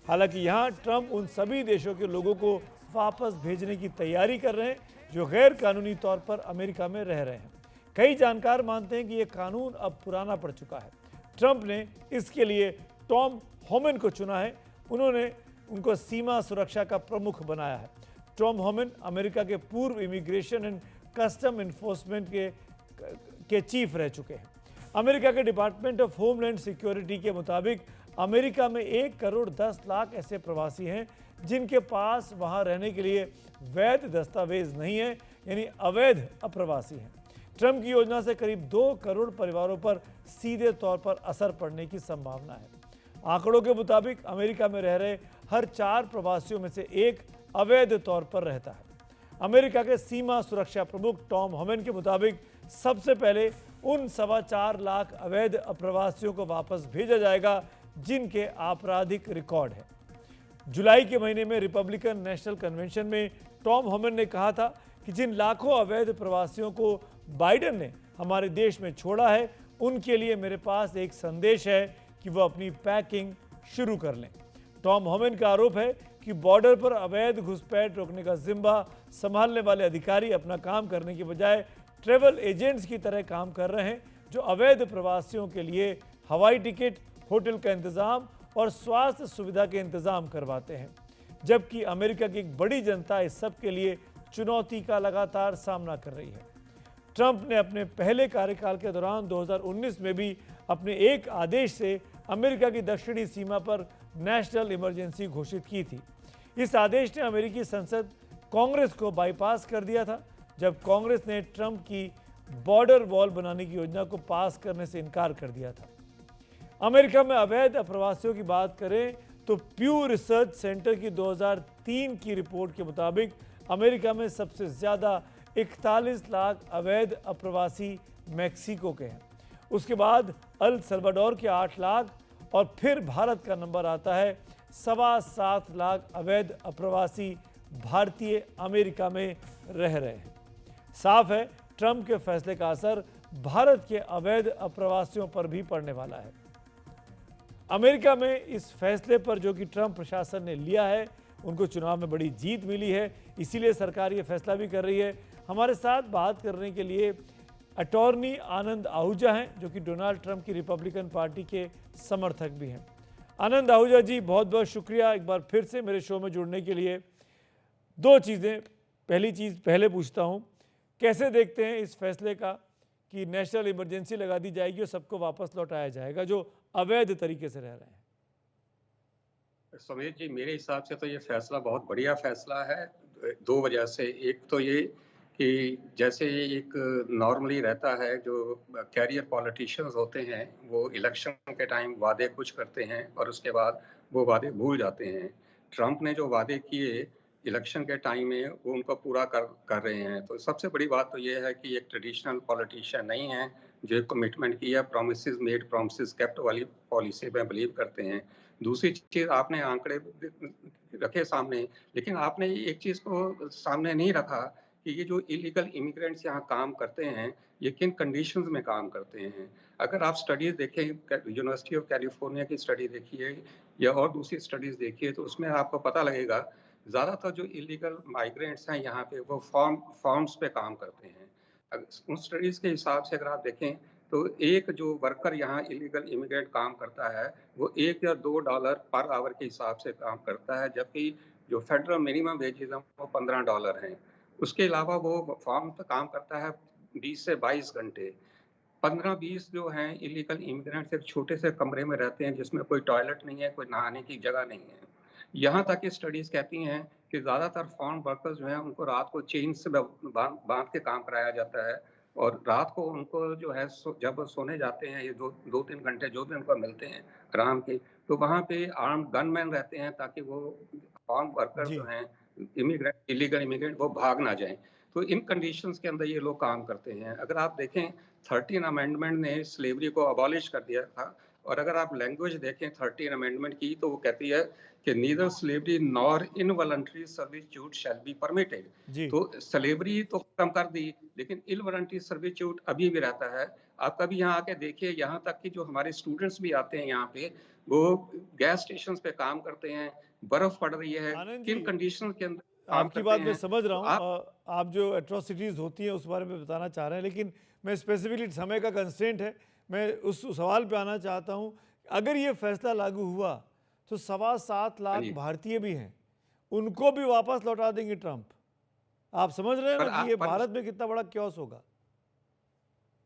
हालांकि यहाँ ट्रंप उन सभी देशों के लोगों को वापस भेजने की तैयारी कर रहे हैं जो गैर कानूनी तौर पर अमेरिका में रह रहे हैं। कई जानकार मानते हैं कि ये कानून अब पुराना पड़ चुका है। ट्रंप ने इसके लिए टॉम होमन को चुना है। उन्होंने उनको सीमा सुरक्षा का प्रमुख बनाया है। टॉम होमन अमेरिका के पूर्व इमिग्रेशन एंड कस्टम इन्फोर्समेंट के चीफ रह चुके हैं। अमेरिका के डिपार्टमेंट ऑफ होमलैंड सिक्योरिटी के मुताबिक अमेरिका में 1 करोड़ 10 लाख ऐसे प्रवासी हैं जिनके पास वहां रहने के लिए वैध दस्तावेज नहीं है, यानी अवैध अप्रवासी हैं। ट्रंप की योजना से करीब 2 करोड़ परिवारों पर सीधे तौर पर असर पड़ने की संभावना है। आंकड़ों के मुताबिक अमेरिका में रह रहे हर 4 प्रवासियों में से 1 अवैध तौर पर रहता है। अमेरिका के सीमा सुरक्षा प्रमुख टॉम होमन के मुताबिक सबसे पहले उन 4.25 लाख अवैध अप्रवासियों को वापस भेजा जाएगा जिनके आपराधिक रिकॉर्ड है। जुलाई के महीने में रिपब्लिकन नेशनल कन्वेंशन में टॉम होमन ने कहा था कि जिन लाखों अवैध प्रवासियों को बाइडेन ने हमारे देश में छोड़ा है उनके लिए मेरे पास एक संदेश है कि वो अपनी पैकिंग शुरू कर लें। टॉम होमन का आरोप है कि बॉर्डर पर अवैध घुसपैठ रोकने का जिम्मा संभालने वाले अधिकारी अपना काम करने की बजाय ट्रैवल एजेंट्स की तरह काम कर रहे हैं जो अवैध प्रवासियों के लिए हवाई टिकट, होटल का इंतजाम और स्वास्थ्य सुविधा के इंतजाम करवाते हैं, जबकि अमेरिका की एक बड़ी जनता इस सब के लिए चुनौती का लगातार सामना कर रही है। ट्रंप ने अपने पहले कार्यकाल के दौरान 2019 में भी अपने एक आदेश से अमेरिका की दक्षिणी सीमा पर नेशनल इमरजेंसी घोषित की थी। इस आदेश ने अमेरिकी संसद कांग्रेस को बाईपास कर दिया था जब कांग्रेस ने ट्रंप की बॉर्डर वॉल बनाने की योजना को पास करने से इनकार कर दिया था। अमेरिका में अवैध अप्रवासियों की बात करें तो प्यू रिसर्च सेंटर की 2003 की रिपोर्ट के मुताबिक अमेरिका में सबसे ज़्यादा 41 लाख अवैध अप्रवासी मैक्सिको के हैं। उसके बाद अल सल्वाडोर के 8 लाख और फिर भारत का नंबर आता है। 7.25 लाख अवैध अप्रवासी भारतीय अमेरिका में रह रहे हैं। साफ है ट्रंप के फैसले का असर भारत के अवैध अप्रवासियों पर भी पड़ने वाला है। अमेरिका में इस फैसले पर जो कि ट्रंप प्रशासन ने लिया है, उनको चुनाव में बड़ी जीत मिली है, इसीलिए सरकार ये फैसला भी कर रही है। हमारे साथ बात करने के लिए अटॉर्नी आनंद आहूजा हैं, जो कि डोनाल्ड ट्रंप की रिपब्लिकन पार्टी के समर्थक भी हैं। आनंद आहूजा जी, बहुत बहुत शुक्रिया एक बार फिर से मेरे शो में जुड़ने के लिए। दो चीज़ें, पहली चीज़ पहले पूछता हूँ, कैसे देखते हैं इस फैसले का कि नेशनल इमरजेंसी लगा दी जाएगी और सबको वापस लौटाया जाएगा जो अवैध तरीके से रह रहे हैं? समीर जी, मेरे हिसाब से तो ये फैसला बहुत बढ़िया फैसला है, दो वजह से। एक तो ये कि जैसे एक नॉर्मली रहता है, जो कैरियर पॉलिटिशियंस होते हैं वो इलेक्शन के टाइम वादे कुछ करते हैं और उसके बाद वो वादे भूल जाते हैं। ट्रंप ने जो वादे किए इलेक्शन के टाइम में वो उनको पूरा कर रहे हैं। तो सबसे बड़ी बात तो ये है कि एक ट्रेडिशनल पॉलिटिशियन नहीं है जो कमिटमेंट किया, प्रोमिसेस मेड प्रोमिसेस केप्ट वाली पॉलिसी में बिलीव करते हैं। दूसरी चीज, आपने आंकड़े रखे सामने, लेकिन आपने एक चीज को सामने नहीं रखा कि ये जो इलीगल इमिग्रेंट्स यहाँ काम करते हैं ये किन कंडीशंस में काम करते हैं। अगर आप स्टडीज देखें, यूनिवर्सिटी ऑफ कैलिफोर्निया की स्टडी देखिए या और दूसरी स्टडीज देखिए, तो उसमें आपको पता लगेगा ज़्यादातर जो इलीगल माइग्रेंट्स हैं यहाँ पे वो फॉर्म्स पे काम करते हैं। उन स्टडीज़ के हिसाब से अगर आप देखें तो एक जो वर्कर यहाँ इलीगल इमिग्रेंट काम करता है वो $1 या $2 पर आवर के हिसाब से काम करता है, जबकि जो फेडरल मिनिमम वेजेस हैं वो $15 हैं। उसके अलावा वो फॉर्म पे काम करता है 20 से 22 घंटे। 15-20 जो हैं इलीगल इमिग्रेंट्स एक छोटे से कमरे में रहते हैं जिसमें कोई टॉयलेट नहीं है, कोई नहाने की जगह नहीं है। यहाँ तक कि स्टडीज कहती हैं कि ज़्यादातर फॉरेन वर्कर्स जो हैं उनको रात को चेन से बांध के काम कराया जाता है और रात को उनको जो है जब सोने जाते हैं, ये 2-3 घंटे जो भी उनको मिलते हैं आराम के, तो वहाँ पे आर्म गनमैन रहते हैं ताकि वो फॉरेन वर्कर्स जी। जो हैं इमिग्रेंट इलीगल इमिग्रेंट वो भाग ना जाएं। तो इन कंडीशंस के अंदर ये लोग काम करते हैं। अगर आप देखें 13 अमेंडमेंट ने स्लेवरी को अबॉलिश कर दिया था, और अगर आप लैंग्वेज देखें 13 अमेंडमेंट की तो वो कहती है कि neither slavery nor involuntary servitude shall be permitted. जी। तो स्लेवरी तो खत्म कर दी, लेकिन इनवॉलंटरी सर्विट्यूट अभी भी रहता है। आप कभी यहाँ आके देखिए, यहाँ तक कि जो हमारे स्टूडेंट्स भी आते हैं यहाँ पे, वो गैस स्टेशन पे काम करते हैं, बर्फ पड़ रही है, आनंद किन जी, कंडीशन के अंदर काम आपकी करते बात मैं हैं। समझ रहा तो हूँ। आप जो एट्रोसिटीज़ होती हैं उस बारे में बताना चाह रहे हैं, लेकिन मैं स्पेसिफिकली, समय का कंस्ट्रेंट है, मैं उस सवाल पे आना चाहता हूँ। अगर ये फैसला लागू हुआ तो 7.25 लाख जी। भारतीय भी हैं, उनको भी वापस लौटा देंगे ट्रंप। आप समझ रहे हैं ना कि ये भारत में कितना बड़ा क्योस होगा?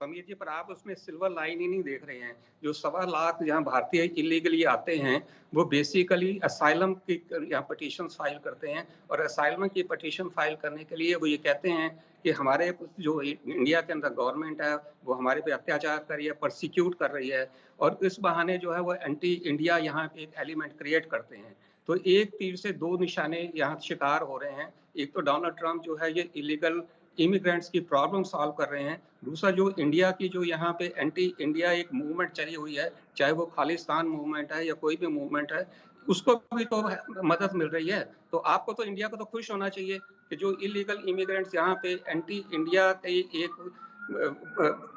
समीर जी, पर आप उसमें सिल्वर लाइन ही नहीं देख रहे हैं। जो 1.25 लाख यहाँ भारतीय इलीगली आते हैं वो बेसिकली असाइलम की यहाँ पिटीशन फाइल करते हैं, और असाइलम की पिटीशन फाइल करने के लिए वो ये कहते हैं कि हमारे जो इंडिया के अंदर गवर्नमेंट है वो हमारे पे अत्याचार कर रही है, परसिक्यूट कर रही है, और इस बहाने जो है वो एंटी इंडिया यहाँ पे एक एलिमेंट क्रिएट करते हैं। तो एक तीर से दो निशाने यहाँ शिकार हो रहे हैं। एक तो डोनाल्ड ट्रंप जो है ये इलीगल इमिग्रेंट्स की प्रॉब्लम सॉल्व कर रहे हैं, दूसरा जो इंडिया की जो यहाँ पे एंटी इंडिया एक मूवमेंट चली हुई है, चाहे वो खालिस्तान मूवमेंट है या कोई भी मूवमेंट है, उसको भी तो मदद मिल रही है। तो आपको तो इंडिया को तो खुश होना चाहिए कि जो इलीगल इमिग्रेंट्स यहाँ पे एंटी इंडिया की एक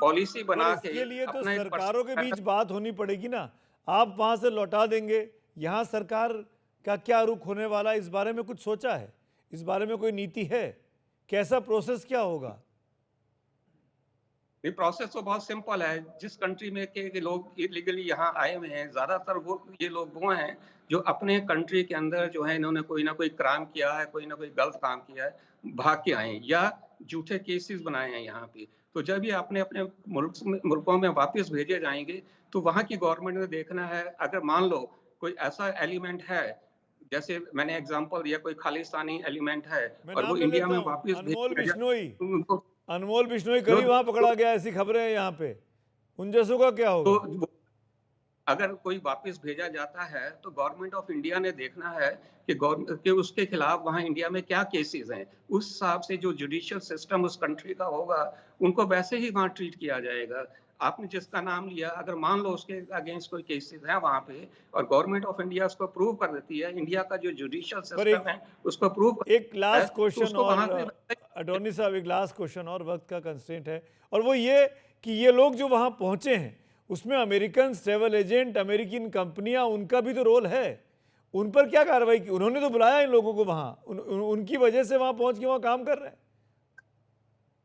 पॉलिसी बना पर के इसके लिए तो अपना एक सरकारों के बीच बात होनी पड़ेगी ना। आप वहां से लौटा देंगे, यहाँ सरकार का क्या रुख होने वाला है, इस बारे में कुछ सोचा है? इस बारे में कोई नीति है? कैसा प्रोसेस क्या होगा? ये प्रोसेस तो बहुत सिंपल है। जिस कंट्री में के लोग इलीगली यहाँ आए हुए हैं, ज्यादातर वो ये लोग वो हैं जो अपने कंट्री के अंदर जो है इन्होंने कोई ना कोई क्राइम किया है, कोई ना कोई गलत काम किया है, भाग के आए हैं या झूठे केसेस बनाए हैं यहाँ पे। तो जब ये अपने अपने मुल्कों में वापस भेजे जाएंगे तो वहाँ की गवर्नमेंट ने देखना है, अगर मान लो कोई ऐसा एलिमेंट है, जैसे मैंने एग्जांपल दिया, कोई खालिस्तानी एलिमेंट है मैं और नाम वो ले इंडिया लेता में हूँ, वापस अनमोल भेजा बिश्नोई। उनको, अनमोल बिश्नोई करीब वहां पकड़ा गया, ऐसी खबरें हैं यहाँ पे। उन जैसों का क्या होगा? तो अगर कोई वापस भेजा जाता है तो गवर्नमेंट ऑफ इंडिया ने देखना है कि उसके खिलाफ वहाँ इंडिया में क्या केसेस हैं। उस हिसाब से जो जुडिशियल सिस्टम उस कंट्री का होगा उनको वैसे ही वहाँ ट्रीट किया जाएगा। आपने जिसका नाम लिया, अगर मान लो उसके अगेंस्ट कोई केसेस है वहां पे और गवर्नमेंट ऑफ इंडिया उसको प्रूव कर देती है, इंडिया का जो जुडिशियल पर सिस्टम है उसको प्रूव कर एक लास्ट तो क्वेश्चन उसको और वहां पे अटॉर्नी साहब, एक लास्ट क्वेश्चन और, वक्त का कंस्ट्रेंट है, और वो ये कि ये लोग जो वहां पहुंचे हैं उसमें अमेरिकन ट्रैवल एजेंट, अमेरिकन कंपनियां, उनका भी तो रोल है। उन पर क्या कार्रवाई की? उन्होंने तो बुलाया इन लोगों को वहां, उनकी वजह से वहां पहुंच के वहां काम कर रहे हैं।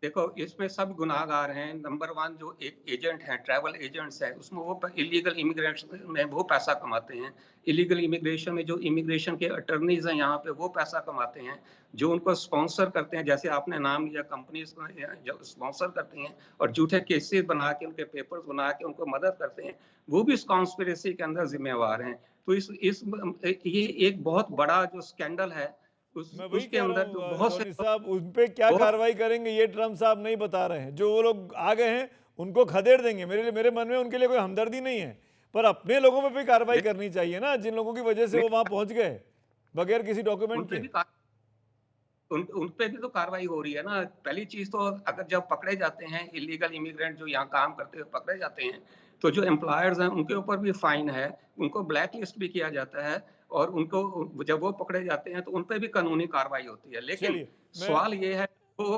देखो, इसमें सब गुनाहगार हैं। नंबर 1 जो एक एजेंट हैं, ट्रैवल एजेंट्स हैं, उसमें वो इलीगल इमिग्रेशन में वो पैसा कमाते हैं। इलीगल इमिग्रेशन में जो इमिग्रेशन के अटर्नीज हैं यहाँ पे, वो पैसा कमाते हैं। जो उनको स्पॉन्सर करते हैं, जैसे आपने नाम लिया, कंपनीज जो स्पॉन्सर करती हैं और झूठे केसेस बना के, उनके पेपर्स बना के उनको मदद करते हैं, वो भी इस कॉन्स्पिरेसी के अंदर जिम्मेवार हैं। तो ये एक बहुत बड़ा जो स्कैंडल है, मैं वही उसके कह अंदर रहा जो हूँ बहुत से धोनी साहब, उन पे क्या कार्रवाई करेंगे ये ट्रम्प साहब नहीं बता रहे हैं। जो वो लोग आ गए हैं उनको खदेड़ देंगे, मेरे मन में उनके लिए कोई हमदर्दी नहीं है, पर अपने लोगों पे भी कार्रवाई करनी चाहिए ना, जिन लोगों की वजह से वो वहां पहुंच गए बगैर किसी डॉक्यूमेंट के। उन पे भी तो कार्रवाई हो रही है ना। पहली चीज तो, अगर जब पकड़े जाते हैं इलीगल इमिग्रेंट जो यहाँ काम करते हुए पकड़े जाते हैं, तो जो एम्प्लॉयर्स हैं उनके ऊपर भी फाइन है, उनको ब्लैक लिस्ट भी किया जाता है, और उनको जब वो पकड़े जाते हैं तो उन पे भी कानूनी कार्रवाई होती है। लेकिन सवाल ये है, वो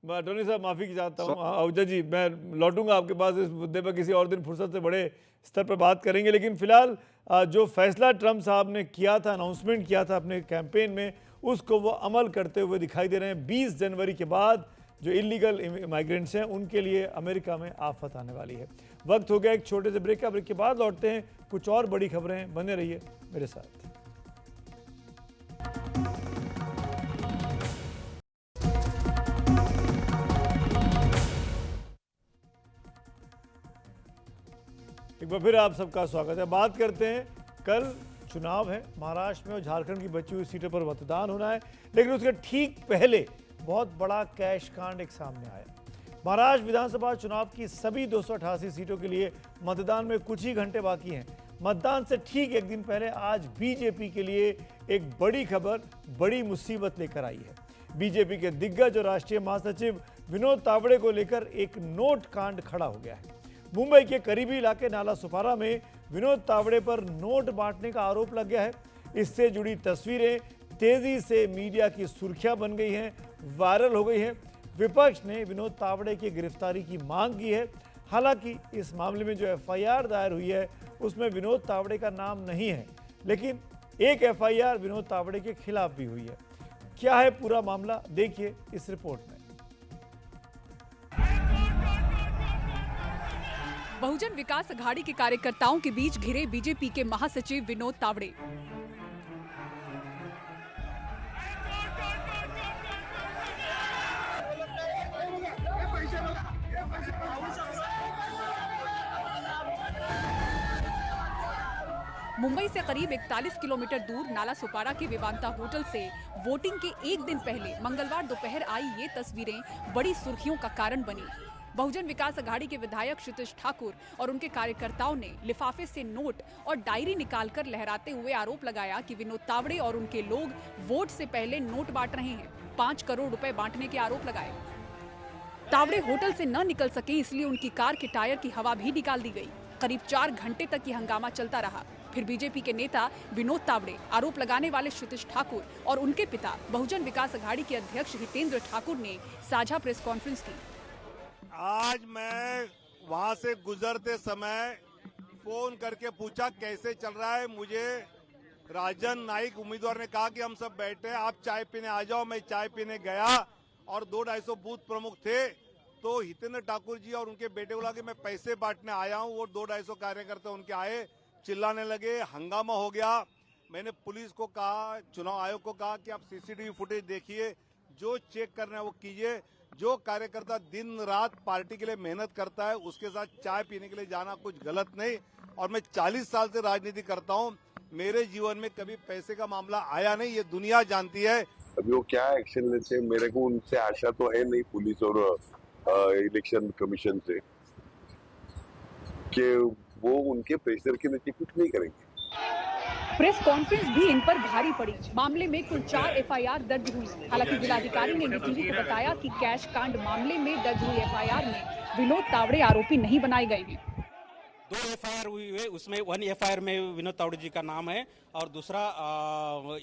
अटॉर्नी साहब माफी की चाहता हूँ, आहूजा जी मैं लौटूंगा आपके पास इस मुद्दे पर, किसी और दिन फुर्सत से बड़े स्तर पर बात करेंगे। लेकिन फिलहाल जो फैसला ट्रम्प साहब ने किया था, अनाउंसमेंट किया था अपने कैंपेन में, उसको वो अमल करते हुए दिखाई दे रहे हैं। 20 जनवरी के बाद जो इलीगल माइग्रेंट्स हैं उनके लिए अमेरिका में आफत आने वाली है। वक्त हो गया एक छोटे से ब्रेक का। ब्रेक के बाद लौटते हैं, कुछ और बड़ी खबरें, बने रहिए मेरे साथ। एक बार फिर आप सबका स्वागत है। बात करते हैं, कल चुनाव है महाराष्ट्र में और झारखंड की बची हुई सीटों पर मतदान होना है, लेकिन उसके ठीक पहले बहुत बड़ा कैश कांड एक सामने आया। महाराष्ट्र विधानसभा चुनाव की सभी 288 सीटों के लिए मतदान में कुछ ही घंटे बाकी हैं। मतदान से ठीक एक दिन पहले आज बीजेपी के लिए एक बड़ी खबर, बड़ी मुसीबत लेकर आई है। बीजेपी के दिग्गज और राष्ट्रीय महासचिव विनोद तावड़े को लेकर एक नोट कांड खड़ा हो गया है। मुंबई के करीबी इलाके नाला सुपारा में विनोद तावड़े पर नोट बांटने का आरोप लग गया है। इससे जुड़ी तस्वीरें तेजी से मीडिया की सुर्खियां बन गई हैं, वायरल हो गई हैं। विपक्ष ने विनोद तावड़े की गिरफ्तारी की मांग की है। हालांकि इस मामले में जो एफआईआर दायर हुई है उसमें विनोद तावड़े का नाम नहीं है, लेकिन एक एफआईआर विनोद तावड़े के खिलाफ भी हुई है। क्या है पूरा मामला, देखिए इस रिपोर्ट में। बहुजन विकास अघाड़ी के कार्यकर्ताओं के बीच घिरे बीजेपी के महासचिव विनोद तावड़े। मुंबई से करीब 41 किलोमीटर दूर नाला सुपारा के विवांता होटल से वोटिंग के एक दिन पहले मंगलवार दोपहर आई ये तस्वीरें बड़ी सुर्खियों का कारण बनी। बहुजन विकास अघाड़ी के विधायक क्षितिज ठाकुर और उनके कार्यकर्ताओं ने लिफाफे से नोट और डायरी निकालकर लहराते हुए आरोप लगाया कि विनोद तावड़े और उनके लोग वोट से पहले नोट बांट रहे हैं। 5 करोड़ रुपए बांटने के आरोप लगाए। तावड़े होटल से न निकल सके, इसलिए उनकी कार के टायर की हवा भी निकाल दी गई। करीब 4 घंटे तक ये हंगामा चलता रहा। फिर बीजेपी के नेता विनोद तावड़े, आरोप लगाने वाले क्षितिज ठाकुर और उनके पिता बहुजन विकास अघाड़ी के अध्यक्ष हितेंद्र ठाकुर ने साझा प्रेस कॉन्फ्रेंस की। आज मैं वहां से गुजरते समय फोन करके पूछा कैसे चल रहा है। मुझे राजन नाइक उम्मीदवार ने कहा कि हम सब बैठे, आप चाय पीने आ जाओ। मैं चाय पीने गया और 200-250 बूथ प्रमुख थे, तो हितेंद्र ठाकुर जी और उनके बेटे को लगा कि मैं पैसे बांटने आया हूं। वो 200-250 कार्यकर्ता उनके आए, चिल्लाने लगे, हंगामा हो गया। मैंने पुलिस को कहा, चुनाव आयोग को कहा कि आप सीसीटीवी फुटेज देखिए, जो चेक करना है वो कीजिए। जो कार्यकर्ता दिन रात पार्टी के लिए मेहनत करता है उसके साथ चाय पीने के लिए जाना कुछ गलत नहीं। और मैं 40 साल से राजनीति करता हूं, मेरे जीवन में कभी पैसे का मामला आया नहीं, ये दुनिया जानती है। अभी वो क्या एक्शन लेते हैं, मेरे को उनसे आशा तो है नहीं, पुलिस और इलेक्शन कमीशन से, कि वो उनके प्रेशर के नीचे कुछ नहीं करेंगे। प्रेस कॉन्फ्रेंस भी इन पर भारी पड़ी। मामले में कुल 4 एफआईआर दर्ज हुई। हालांकि जिलाधिकारी ने एनडीटीवी को बताया कि कैश कांड मामले में दर्ज हुई एफआईआर में विनोद तावड़े आरोपी नहीं बनाए गए हैं। 2 एफआईआर हुई है, उसमें 1 एफआईआर में विनोद तावड़े जी का नाम है और दूसरा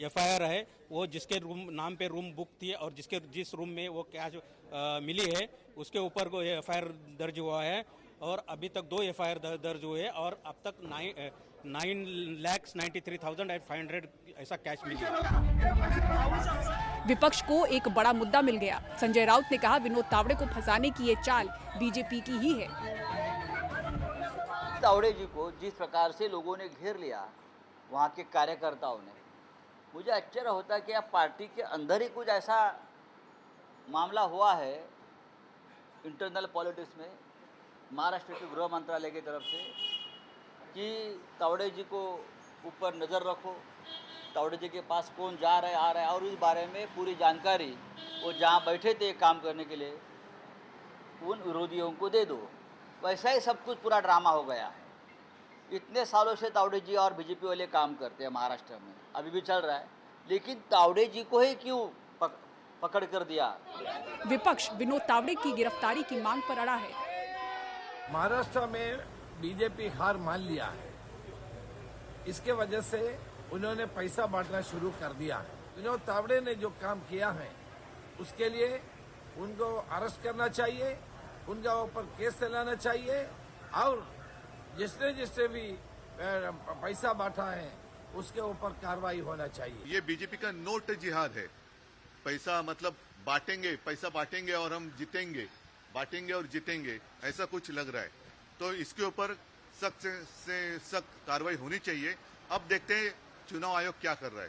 एफआईआर है वो जिसके नाम पे रूम बुक थी और जिस रूम में वो कैश मिली है उसके ऊपर को एफआईआर दर्ज हुआ है और अभी तक 2 एफआईआर दर्ज हुए हैं और अब तक 9,93,500 ऐसा कैश मिला। विपक्ष को एक बड़ा मुद्दा मिल गया। संजय राउत ने कहा विनोद तावड़े को फंसाने की ये चाल बीजेपी की ही है। तावड़े जी को जिस प्रकार से लोगों ने घेर लिया, वहाँ के कार्यकर्ताओं ने, मुझे आश्चर्य होता है कि अब पार्टी के अंदर ही कुछ ऐसा मामला हुआ है इंटरनल पॉलिटिक्स में महाराष्ट्र के गृह मंत्रालय की तरफ से कि तावड़े जी को ऊपर नज़र रखो, तावड़े जी के पास कौन जा रहा है आ रहा है और इस बारे में पूरी जानकारी वो जहाँ बैठे थे काम करने के लिए उन विरोधियों को दे दो। वैसा ही सब कुछ पूरा ड्रामा हो गया है। इतने सालों से तावड़े जी और बीजेपी वाले काम करते हैं महाराष्ट्र में, अभी भी चल रहा है, लेकिन तावड़े जी को ही क्यों पकड़ कर दिया? विपक्ष विनोद तावड़े की गिरफ्तारी की मांग पर अड़ा है। महाराष्ट्र में बीजेपी हार मान लिया है, इसके वजह से उन्होंने पैसा बांटना शुरू कर दिया है। विनोद तावड़े ने जो काम किया है उसके लिए उनको अरेस्ट करना चाहिए, उनका ऊपर केस चलाना चाहिए और जिसने भी पैसा बांटा है उसके ऊपर कार्रवाई होना चाहिए। ये बीजेपी का नोट जिहाद है। पैसा मतलब बांटेंगे, पैसा बांटेंगे और हम जीतेंगे, बांटेंगे और जीतेंगे, ऐसा कुछ लग रहा है। तो इसके ऊपर सख्त से सख्त कार्रवाई होनी चाहिए। अब देखते हैं चुनाव आयोग क्या कर रहा है।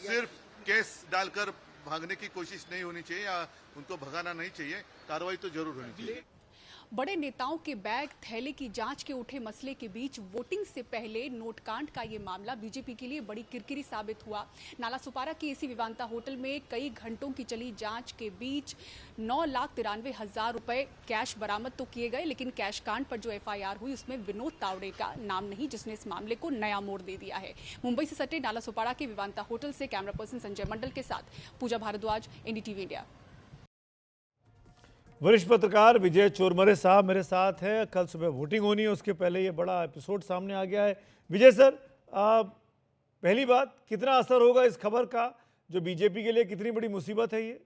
सिर्फ केस डालकर भागने की कोशिश नहीं होनी चाहिए या उनको भगाना नहीं चाहिए, कार्रवाई तो जरूर होनी चाहिए। बड़े नेताओं के बैग थैले की जांच के उठे मसले के बीच वोटिंग से पहले नोटकांड का ये मामला बीजेपी के लिए बड़ी किरकिरी साबित हुआ। नाला सुपारा के एसी विवांता होटल में कई घंटों की चली जांच के बीच 9,93,000 रुपए कैश बरामद तो किए गए, लेकिन कैश कांड पर जो एफआईआर हुई उसमें विनोद तावड़े का नाम नहीं, जिसने इस मामले को नया मोड़ दे दिया है। मुंबई से सटे नाला सुपारा के विवांता होटल से कैमरा पर्सन संजय मंडल के साथ पूजा भारद्वाज, एनडीटीवी इंडिया। वरिष्ठ पत्रकार विजय चोरमरे साहब मेरे साथ हैं। कल सुबह वोटिंग होनी है, उसके पहले ये बड़ा एपिसोड सामने आ गया है। विजय सर, पहली बात, कितना असर होगा इस खबर का जो बीजेपी के लिए कितनी बड़ी मुसीबत है ये?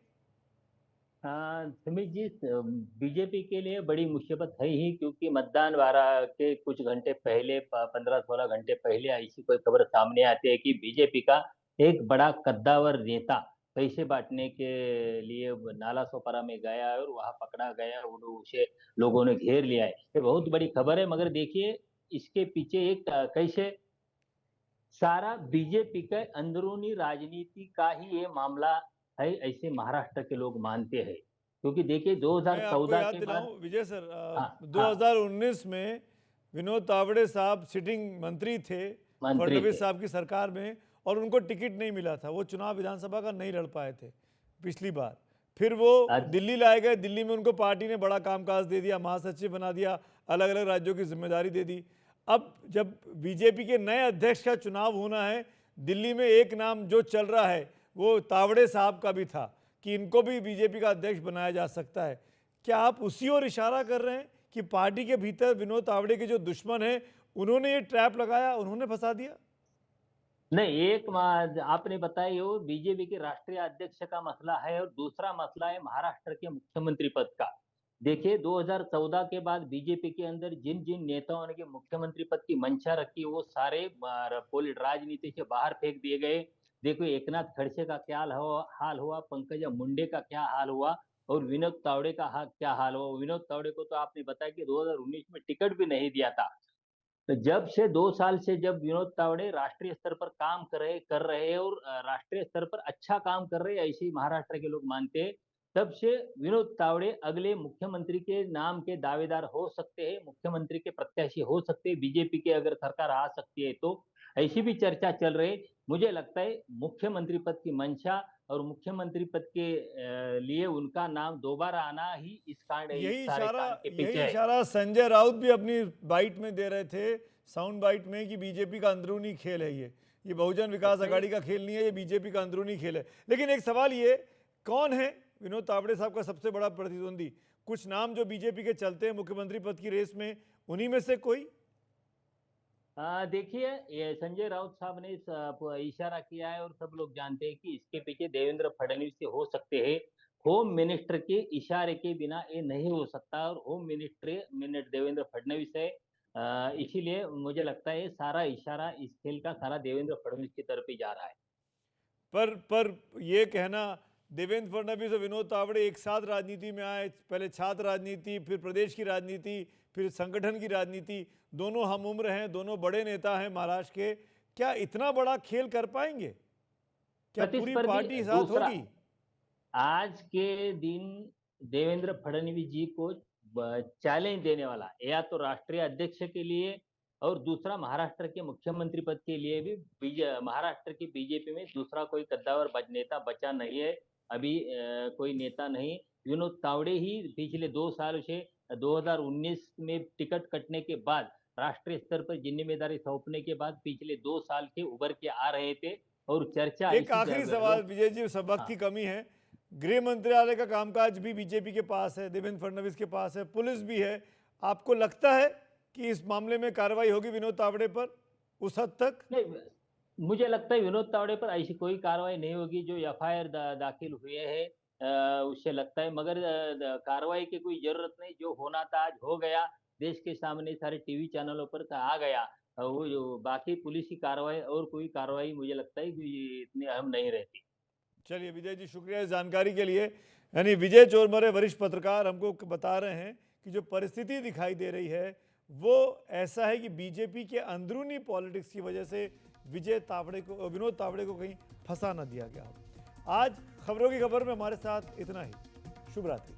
सुमित जी, बीजेपी के लिए बड़ी मुसीबत है ही, क्योंकि मतदान वारा के कुछ घंटे पहले, 15-16 घंटे पहले ऐसी कोई खबर सामने आती है कि बीजेपी का एक बड़ा कद्दावर नेता पैसे बांटने के लिए नाला सोपारा में गया है और वहां पकड़ा गया, उसे लोगों ने घेर लिया है। ये बहुत बड़ी खबर है, मगर देखिए इसके पीछे एक कैसे सारा बीजेपी के अंदरूनी राजनीति का ही ये मामला है, ऐसे महाराष्ट्र के लोग मानते हैं। क्योंकि देखिए 2014 के बाद विजय सर, 2019 में विनोद तावड़े साहब सिटिंग मंत्री थे फडणवीस साहब की सरकार में और उनको टिकट नहीं मिला था, वो चुनाव विधानसभा का नहीं लड़ पाए थे पिछली बार। फिर वो दिल्ली लाए गए, दिल्ली में उनको पार्टी ने बड़ा कामकाज दे दिया, महासचिव बना दिया, अलग अलग राज्यों की जिम्मेदारी दे दी। अब जब बीजेपी के नए अध्यक्ष का चुनाव होना है, दिल्ली में एक नाम जो चल रहा है वो तावड़े साहब का भी था कि इनको भी बीजेपी का अध्यक्ष बनाया जा सकता है। क्या आप उसी ओर इशारा कर रहे हैं कि पार्टी के भीतर विनोद तावड़े के जो दुश्मन हैं उन्होंने ये ट्रैप लगाया, उन्होंने फंसा दिया? नहीं, एक आपने बताई हो बीजेपी के राष्ट्रीय अध्यक्ष का मसला है और दूसरा मसला है महाराष्ट्र के मुख्यमंत्री पद का। देखिए 2014 के बाद बीजेपी के अंदर जिन जिन नेताओं ने मुख्यमंत्री पद की मंशा रखी वो सारे राजनीति से बाहर फेंक दिए गए। देखो एकनाथ खड़से का क्या हाल हुआ, पंकजा मुंडे का क्या हाल हुआ और विनोद तावड़े का क्या हाल हुआ। विनोद तावड़े को तो आपने बताया कि 2019 में टिकट भी नहीं दिया था। तो जब से 2 साल से जब विनोद तावड़े राष्ट्रीय स्तर पर काम कर रहे और राष्ट्रीय स्तर पर अच्छा काम कर रहे, ऐसे ही महाराष्ट्र के लोग मानते हैं, तब से विनोद तावड़े अगले मुख्यमंत्री के नाम के दावेदार हो सकते हैं, मुख्यमंत्री के प्रत्याशी हो सकते हैं, बीजेपी की अगर सरकार आ सकती है तो। ऐसी भी चर्चा चल रही। मुझे लगता है मुख्यमंत्री पद की मंशा और मुख्यमंत्री पद के लिए उनका नाम दोबारा आना ही इस कांड यही इशारा संजय राउत भी अपनी बाइट में दे रहे थे, साउंड बाइट में, कि बीजेपी का अंदरूनी खेल है ये। ये बहुजन विकास आघाड़ी का खेल नहीं है, ये बीजेपी का अंदरूनी खेल है। लेकिन एक सवाल ये, कौन है विनोद तावड़े साहब का सबसे बड़ा प्रतिद्वंदी? कुछ नाम जो बीजेपी के चलते हैं मुख्यमंत्री पद की रेस में, उन्हीं में से कोई? देखिए, ये संजय राउत साहब ने इशारा किया है और सब लोग जानते हैं कि इसके पीछे देवेंद्र फडणवीस से हो सकते हैं। होम मिनिस्टर के इशारे के बिना ये नहीं हो सकता और होम मिनिस्टर देवेंद्र फडणवीस है। इसीलिए मुझे लगता है सारा इशारा इस खेल का सारा देवेंद्र फडणवीस की तरफ ही जा रहा है। पर ये कहना, देवेंद्र फडणवीस और विनोद तावड़े एक साथ राजनीति में आए, पहले छात्र राजनीति, फिर प्रदेश की राजनीति, फिर संगठन की राजनीति, दोनों हम उम्र हैं, दोनों बड़े नेता हैं महाराष्ट्र के, क्या इतना बड़ा खेल कर पाएंगे? क्या पूरी पार्टी साथ होगी? आज के दिन देवेंद्र फडणवीस जी को चैलेंज देने वाला, या तो राष्ट्रीय अध्यक्ष के लिए और दूसरा महाराष्ट्र के मुख्यमंत्री पद के लिए भी महाराष्ट्र की बीजेपी में दूसरा कोई कद्दावर नेता बचा नहीं है अभी। कोई नेता नहीं, विनोद तावड़े ही पिछले 2 साल से 2019 में टिकट कटने के बाद राष्ट्रीय स्तर पर जिम्मेदारी सौंपने के बाद पिछले 2 साल के उभर के आ रहे थे और चर्चा। एक आखिरी सवाल विजय जी, वक्त की कमी है। गृह मंत्रालय का कामकाज भी बीजेपी के पास है, देवेंद्र फडणवीस के पास है, पुलिस भी है। आपको लगता है कि इस मामले में कार्रवाई होगी विनोद तावड़े पर उस हद तक? नहीं, मुझे लगता है विनोद तावड़े पर ऐसी कोई कार्रवाई नहीं होगी। जो एफआईआर दाखिल हुए हैं उससे लगता है, मगर कार्रवाई की कोई जरूरत नहीं। जो होना था आज हो गया, देश के सामने सारे टीवी चैनलों पर आ गया। वो जो बाकी पुलिस की कार्रवाई और कोई कार्रवाई मुझे लगता है कि इतनी अहम नहीं रहती। चलिए विजय जी, शुक्रिया इस जानकारी के लिए। यानी विजय चोरमरे वरिष्ठ पत्रकार हमको बता रहे हैं कि जो परिस्थिति दिखाई दे रही है वो ऐसा है कि बीजेपी के अंदरूनी पॉलिटिक्स की वजह से विनोद तावड़े को कहीं फंसा न दिया गया हो। आज खबरों की खबर में हमारे साथ इतना ही। शुभ रात्रि।